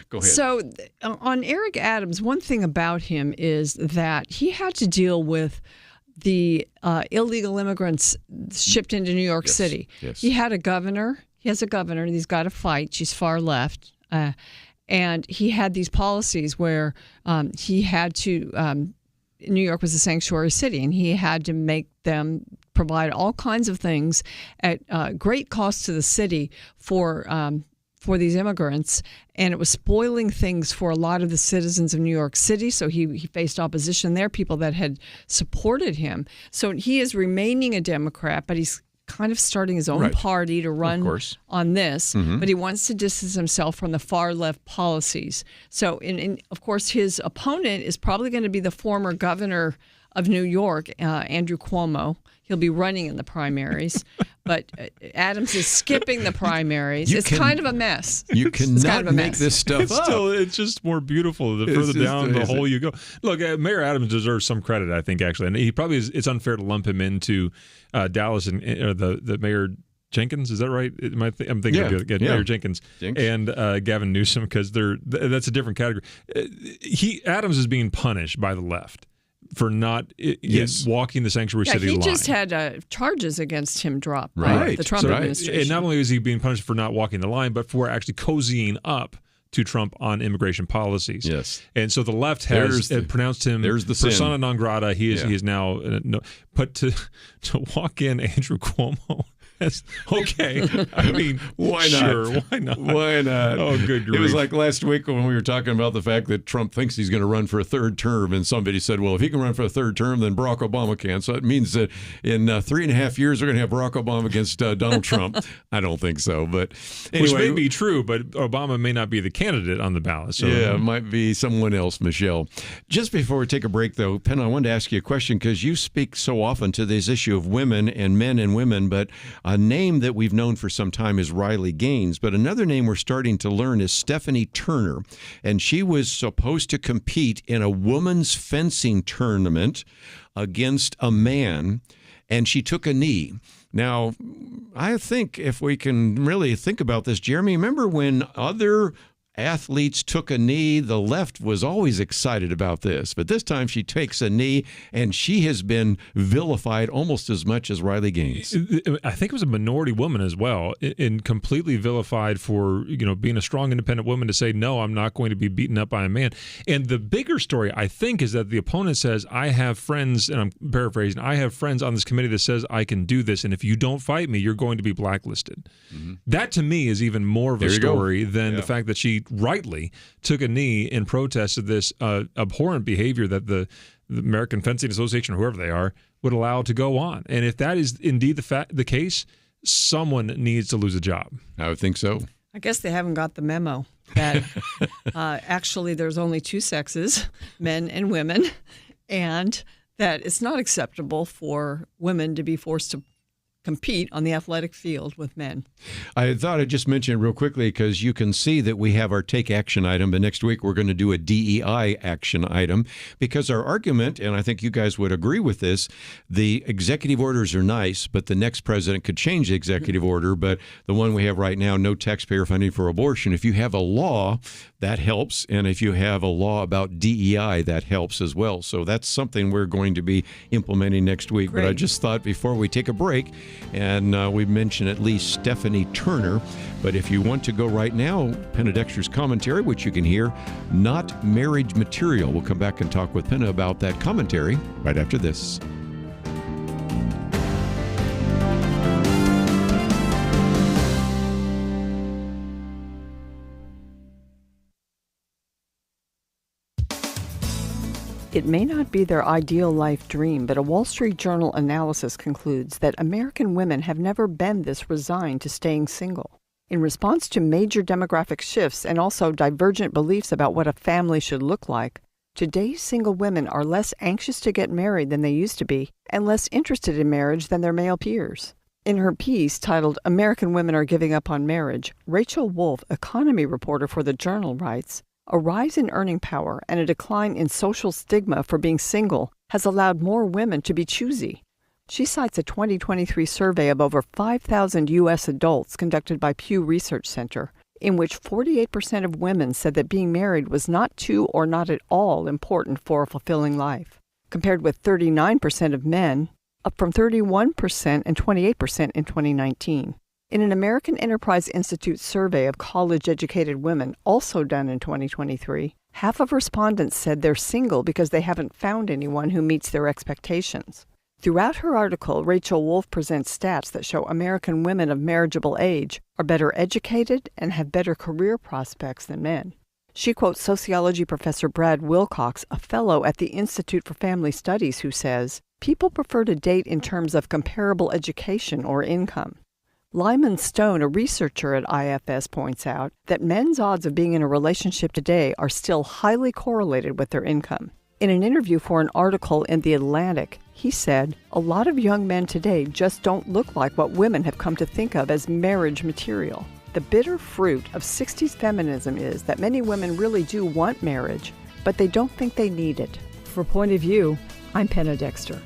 A: Go ahead.
C: So on Eric Adams, one thing about him is that he had to deal with the illegal immigrants shipped into New York City.
A: Yes.
C: He had a governor. He has a governor, and he's got a fight. She's far left. And he had these policies where he had to, New York was a sanctuary city, and he had to make them provide all kinds of things at great cost to the city for these immigrants. And it was spoiling things for a lot of the citizens of New York City. So he faced opposition there, people that had supported him. So he is remaining a Democrat, but he's kind of starting his own party to run on this, but he wants to distance himself from the far left policies. So, of course, his opponent is probably going to be the former governor of New York, Andrew Cuomo. He'll be running in the primaries, but Adams is skipping the primaries. It's kind of a mess.
A: You cannot make this stuff up.
D: It's just more beautiful the further down the hole you go. Look, Mayor Adams deserves some credit, I think, actually. And he probably it's unfair to lump him into Dallas and the Mayor Jenkins, is that right? I'm thinking of Mayor Jenkins and Gavin Newsom, because that's a different category. Adams is being punished by the left for not walking the sanctuary city line.
C: He just had charges against him dropped by the Trump administration.
D: And not only is he being punished for not walking the line, but for actually cozying up to Trump on immigration policies.
A: Yes.
D: And so the left has pronounced him persona non grata. He is now, but to walk in Andrew Cuomo. Okay. I mean,
A: why not?
D: Sure, why not?
A: Why not?
D: Oh, good grief.
A: It was like last week when we were talking about the fact that Trump thinks he's going to run for a third term, and somebody said, well, if he can run for a third term, then Barack Obama can. So it means that in 3.5 years, we're going to have Barack Obama against Donald Trump. I don't think so, but anyway.
D: Which may be true, but Obama may not be the candidate on the ballot. So.
A: Yeah, it might be someone else, Michelle. Just before we take a break, though, Penna, I wanted to ask you a question, because you speak so often to this issue of women and men and women, but a name that we've known for some time is Riley Gaines, but another name we're starting to learn is Stephanie Turner, and she was supposed to compete in a women's fencing tournament against a man, and she took a knee. Now, I think if we can really think about this, Jeremy, remember when other athletes took a knee, the left was always excited about this. But this time she takes a knee, and she has been vilified almost as much as Riley Gaines.
D: I think it was a minority woman as well, and completely vilified for being a strong, independent woman to say, no, I'm not going to be beaten up by a man. And the bigger story, I think, is that the opponent says, I have friends, and I'm paraphrasing, I have friends on this committee that says I can do this, and if you don't fight me, you're going to be blacklisted. Mm-hmm. That, to me, is even more of a story than the fact that she rightly took a knee in protest of this abhorrent behavior that the American Fencing Association, or whoever they are, would allow to go on. And if that is indeed the case, someone needs to lose a job.
A: I would think so.
C: I guess they haven't got the memo that actually there's only two sexes, men and women, and that it's not acceptable for women to be forced to compete on the athletic field with men.
A: I thought I'd just mention it real quickly, because you can see that we have our take action item, but next week we're going to do a DEI action item, because our argument, and I think you guys would agree with this, the executive orders are nice, but the next president could change the executive order. But the one we have right now, no taxpayer funding for abortion, if you have a law, that helps. And if you have a law about DEI, that helps as well. So that's something we're going to be implementing next week. Great. But I just thought before we take a break, And we mentioned at least Stephanie Turner. But if you want to go right now, Penna Dexter's commentary, which you can hear, Not Marriage Material. We'll come back and talk with Penna about that commentary right after this.
C: It may not be their ideal life dream, but a Wall Street Journal analysis concludes that American women have never been this resigned to staying single. In response to major demographic shifts and also divergent beliefs about what a family should look like, today's single women are less anxious to get married than they used to be and less interested in marriage than their male peers. In her piece titled American Women Are Giving Up on Marriage, Rachel Wolf, economy reporter for the Journal, writes, "A rise in earning power and a decline in social stigma for being single has allowed more women to be choosy." She cites a 2023 survey of over 5,000 U.S. adults conducted by Pew Research Center, in which 48% of women said that being married was not too or not at all important for a fulfilling life, compared with 39% of men, up from 31% and 28% in 2019. In an American Enterprise Institute survey of college-educated women, also done in 2023, half of respondents said they're single because they haven't found anyone who meets their expectations. Throughout her article, Rachel Wolf presents stats that show American women of marriageable age are better educated and have better career prospects than men. She quotes sociology professor Brad Wilcox, a fellow at the Institute for Family Studies, who says, "People prefer to date in terms of comparable education or income." Lyman Stone, a researcher at IFS, points out that men's odds of being in a relationship today are still highly correlated with their income. In an interview for an article in The Atlantic, he said, "A lot of young men today just don't look like what women have come to think of as marriage material." The bitter fruit of 60s feminism is that many women really do want marriage, but they don't think they need it. For Point of View, I'm Penna Dexter.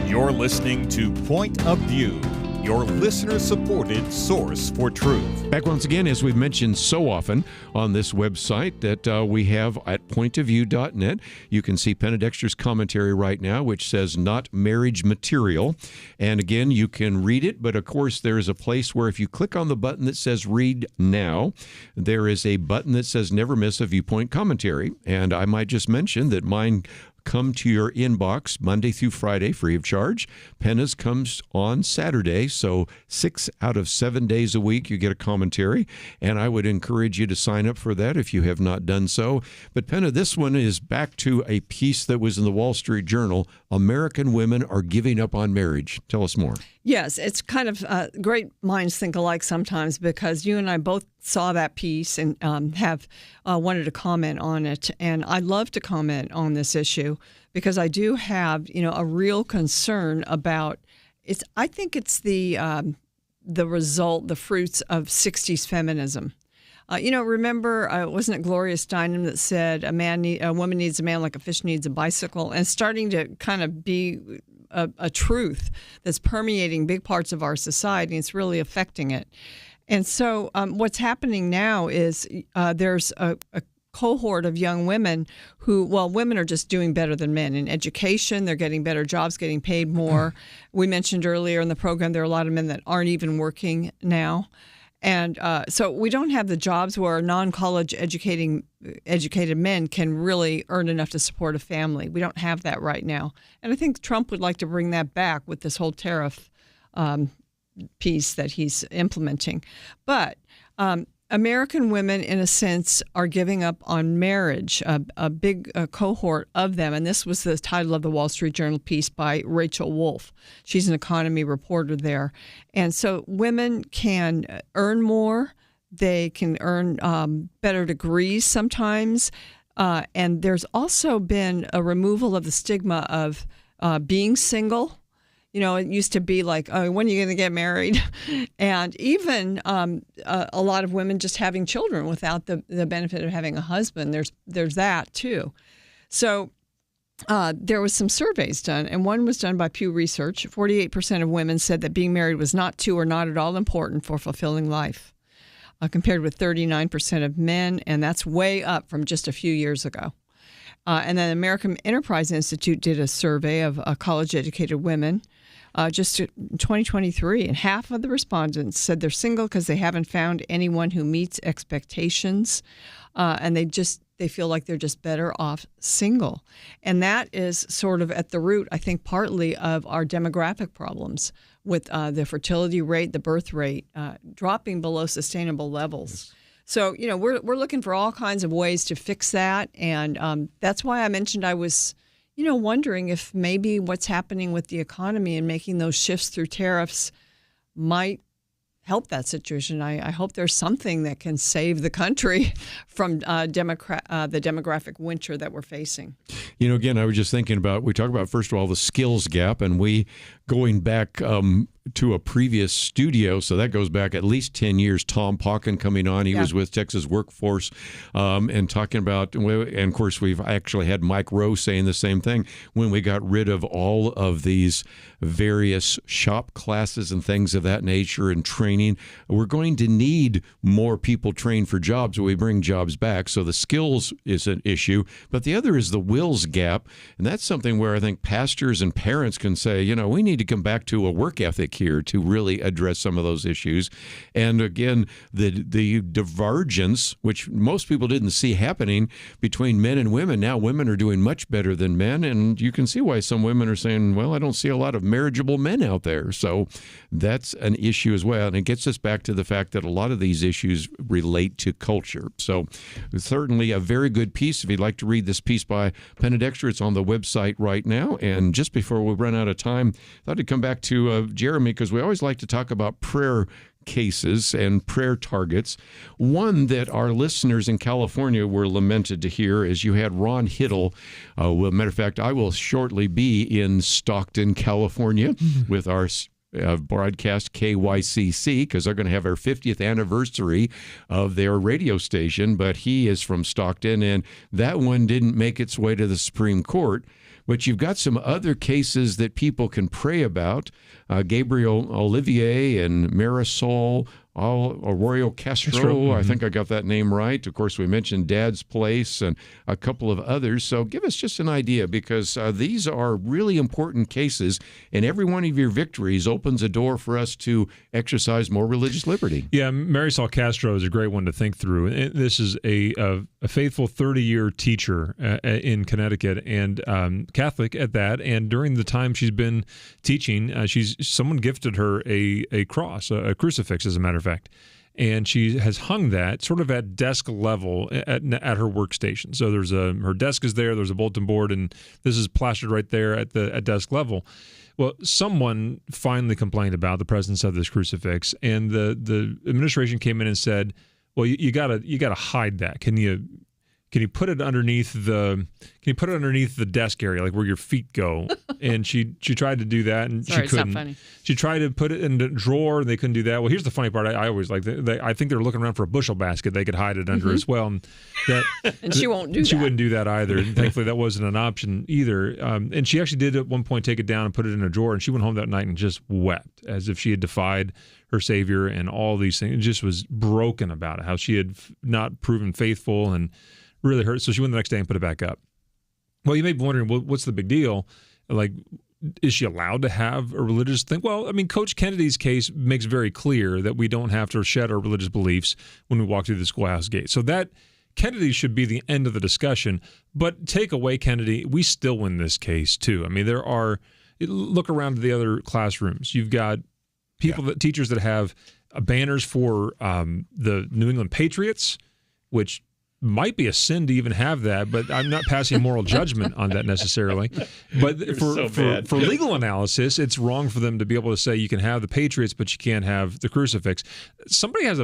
B: You're listening to Point of View, your listener-supported source for truth.
A: Back once again, as we've mentioned so often on this website that we have at pointofview.net. You can see Penna Dexter's commentary right now, which says Not Marriage Material. And again, you can read it, but of course there is a place where if you click on the button that says Read Now, there is a button that says Never Miss a Viewpoint Commentary. And I might just mention that mine come to your inbox Monday through Friday free of charge. Penna's comes on Saturday, so 6 out of 7 days a week you get a commentary, and I would encourage you to sign up for that if you have not done so. But Penna, this one is back to a piece that was in the Wall Street Journal, American Women Are Giving Up on Marriage. Tell us more.
C: Yes, it's kind of great minds think alike sometimes, because you and I both saw that piece and have wanted to comment on it. And I love to comment on this issue because I do have, a real concern about it's. I think it's the result, the fruits of 60s feminism. Remember, wasn't it Gloria Steinem that said a woman needs a man like a fish needs a bicycle, and starting to kind of be a truth that's permeating big parts of our society. It's really affecting it. And so what's happening now is there's a cohort of young women who, well, women are just doing better than men in education. They're getting better jobs, getting paid more. We mentioned earlier in the program there are a lot of men that aren't even working now. And so we don't have the jobs where non-college educated men can really earn enough to support a family. We don't have that right now. And I think Trump would like to bring that back with this whole tariff piece that he's implementing. But American women, in a sense, are giving up on marriage, a big cohort of them. And this was the title of the Wall Street Journal piece by Rachel Wolf. She's an economy reporter there. And so women can earn more. They can earn better degrees sometimes. And there's also been a removal of the stigma of being single. You know, it used to be like, oh, when are you going to get married? And even a lot of women just having children without the benefit of having a husband. There's that, too. So there was some surveys done, and one was done by Pew Research. 48% of women said that being married was not too or not at all important for fulfilling life, compared with 39% of men, and that's way up from just a few years ago. And then the American Enterprise Institute did a survey of college-educated women just in 2023, and half of the respondents said they're single because they haven't found anyone who meets expectations, and they feel like they're just better off single. And that is sort of at the root, I think, partly of our demographic problems with the fertility rate, the birth rate dropping below sustainable levels. Yes. So, you know, we're looking for all kinds of ways to fix that, and that's why I mentioned I was, you know, wondering if maybe what's happening with the economy and making those shifts through tariffs might help that situation. I hope there's something that can save the country from the demographic winter that we're facing.
A: You know, again, I was just thinking about, we talk about, first of all, the skills gap, and we going back to a previous studio, so that goes back at least 10 years. Tom Pauken coming on, he was with Texas Workforce and talking about, and of course we've actually had Mike Rowe saying the same thing, when we got rid of all of these various shop classes and things of that nature and training, we're going to need more people trained for jobs when we bring jobs back. So the skills is an issue, but the other is the wills gap, and that's something where I think pastors and parents can say, you know, we need to come back to a work ethic here to really address some of those issues. And again, the divergence, which most people didn't see happening between men and women. Now women are doing much better than men, and you can see why some women are saying, well, I don't see a lot of marriageable men out there. So that's an issue as well. And it gets us back to the fact that a lot of these issues relate to culture. So certainly a very good piece. If you'd like to read this piece by Penna Dexter, it's on the website right now. And just before we run out of time, I thought I'd come back to Jeremy, because we always like to talk about prayer cases and prayer targets. One that our listeners in California were lamented to hear is you had Ron Hittle. Well, matter of fact, I will shortly be in Stockton, California with our broadcast KYCC, because they're going to have our 50th anniversary of their radio station. But he is from Stockton, and that one didn't make its way to the Supreme Court. But you've got some other cases that people can pray about. Gabriel Olivier and Marisol Arroyo Castro. I think I got that name right. Of course, we mentioned Dad's Place and a couple of others. So give us just an idea, because these are really important cases, and every one of your victories opens a door for us to exercise more religious liberty.
D: Yeah, Marisol Castro is a great one to think through. This is a faithful 30-year teacher in Connecticut, and Catholic at that. And during the time she's been teaching, someone gifted her a cross, a crucifix, as a matter of fact. And she has hung that sort of at desk level at her workstation. So there's her desk is there, there's a bulletin board, and this is plastered right there at desk level. Well, someone finally complained about the presence of this crucifix, and the administration came in and said, well, you gotta hide that. Can you put it underneath the desk area, like where your feet go? And she tried to do that, and
C: Sorry,
D: she couldn't.
C: It's not funny.
D: She tried to put it in the drawer, and they couldn't do that. Well, here's the funny part. I always like. I think they're looking around for a bushel basket they could hide it under as well. And
C: and she won't do that.
D: She wouldn't do that either. And thankfully, that wasn't an option either. And she actually did at one point take it down and put it in a drawer. And she went home that night and just wept as if she had defied her Savior and all these things. It just was broken about it, how she had not proven faithful and really hurt. So she went the next day and put it back up. Well, you may be wondering, well, what's the big deal? Like, is she allowed to have a religious thing? Well, I mean, Coach Kennedy's case makes very clear that we don't have to shed our religious beliefs when we walk through the schoolhouse gate. So that Kennedy should be the end of the discussion. But take away Kennedy, we still win this case too. I mean, look around the other classrooms. You've got teachers that have banners for the New England Patriots, which might be a sin to even have that, but I'm not passing moral judgment on that necessarily. But for legal analysis, it's wrong for them to be able to say you can have the Patriots, but you can't have the crucifix. Somebody has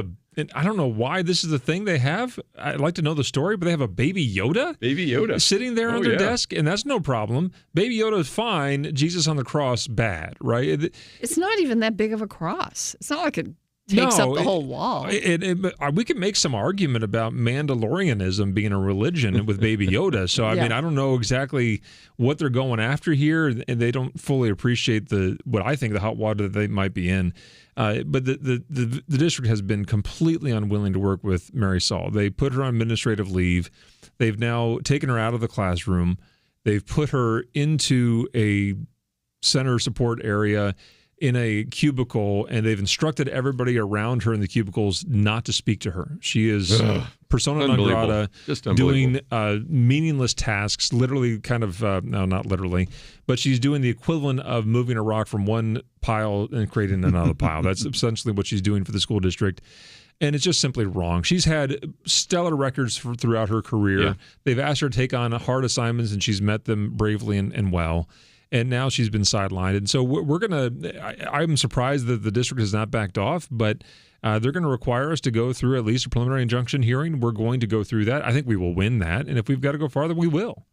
D: I don't know why this is the thing they have. I'd like to know the story, but they have a Baby Yoda sitting there on their desk, and that's no problem. Baby Yoda is fine. Jesus on the cross, bad, right?
C: It's not even that big of a cross. It's not like it takes up the whole wall.
D: We can make some argument about Mandalorianism being a religion with Baby Yoda. So, I mean, I don't know exactly what they're going after here, and they don't fully appreciate what I think the hot water that they might be in. But the district has been completely unwilling to work with Mary Saul. They put her on administrative leave. They've now taken her out of the classroom. They've put her into a center support area in a cubicle, and they've instructed everybody around her in the cubicles not to speak to her. She is persona non grata, doing meaningless tasks, literally kind of, no, not literally, but she's doing the equivalent of moving a rock from one pile and creating another pile. That's essentially what she's doing for the school district. And it's just simply wrong. She's had stellar records throughout her career. Yeah. They've asked her to take on hard assignments, and she's met them bravely and well. And now she's been sidelined. And so I'm surprised that the district has not backed off, but they're going to require us to go through at least a preliminary injunction hearing. We're going to go through that. I think we will win that. And if we've got to go farther, we will.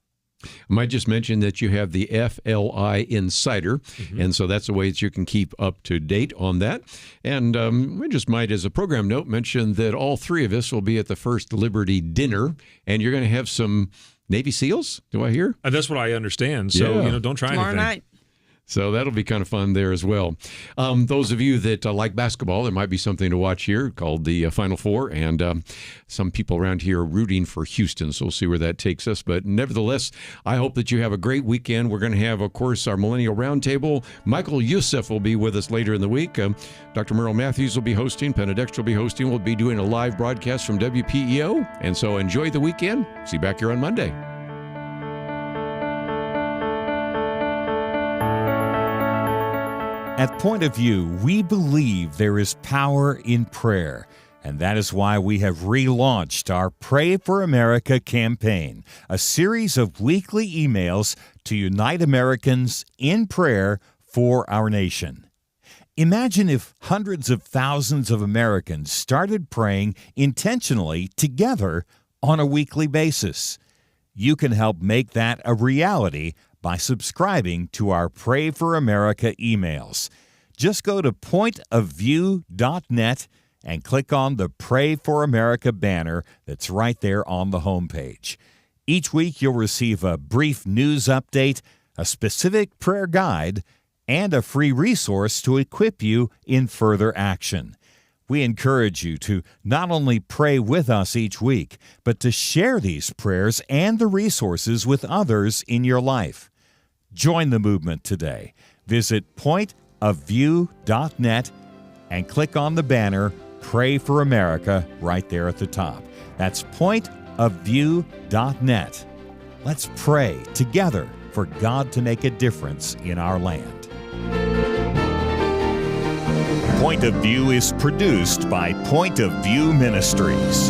A: I might just mention that you have the FLI Insider, and so that's a way that you can keep up to date on that. And we just might, as a program note, mention that all three of us will be at the First Liberty dinner, and you're going to have some Navy SEALs, do I hear?
D: That's what I understand. So, don't try
C: Tomorrow
D: anything.
C: Night.
A: So that'll be kind of fun there as well. Those of you that like basketball, there might be something to watch here called the Final Four, and some people around here are rooting for Houston, so we'll see where that takes us. But nevertheless, I hope that you have a great weekend. We're going to have, of course, our Millennial Roundtable. Michael Youssef will be with us later in the week. Dr. Merle Matthews will be hosting. Penna Dexter will be hosting. We'll be doing a live broadcast from WPEO, and so enjoy the weekend. See you back here on Monday.
E: At Point of View, we believe there is power in prayer, and that is why we have relaunched our Pray for America campaign, a series of weekly emails to unite Americans in prayer for our nation. Imagine if hundreds of thousands of Americans started praying intentionally together on a weekly basis. You can help make that a reality by subscribing to our Pray for America emails. Just go to pointofview.net and click on the Pray for America banner that's right there on the homepage. Each week you'll receive a brief news update, a specific prayer guide, and a free resource to equip you in further action. We encourage you to not only pray with us each week, but to share these prayers and the resources with others in your life. Join the movement today. Visit pointofview.net and click on the banner Pray for America right there at the top. That's pointofview.net. Let's pray together for God to make a difference in our land. Point of View is produced by Point of View Ministries.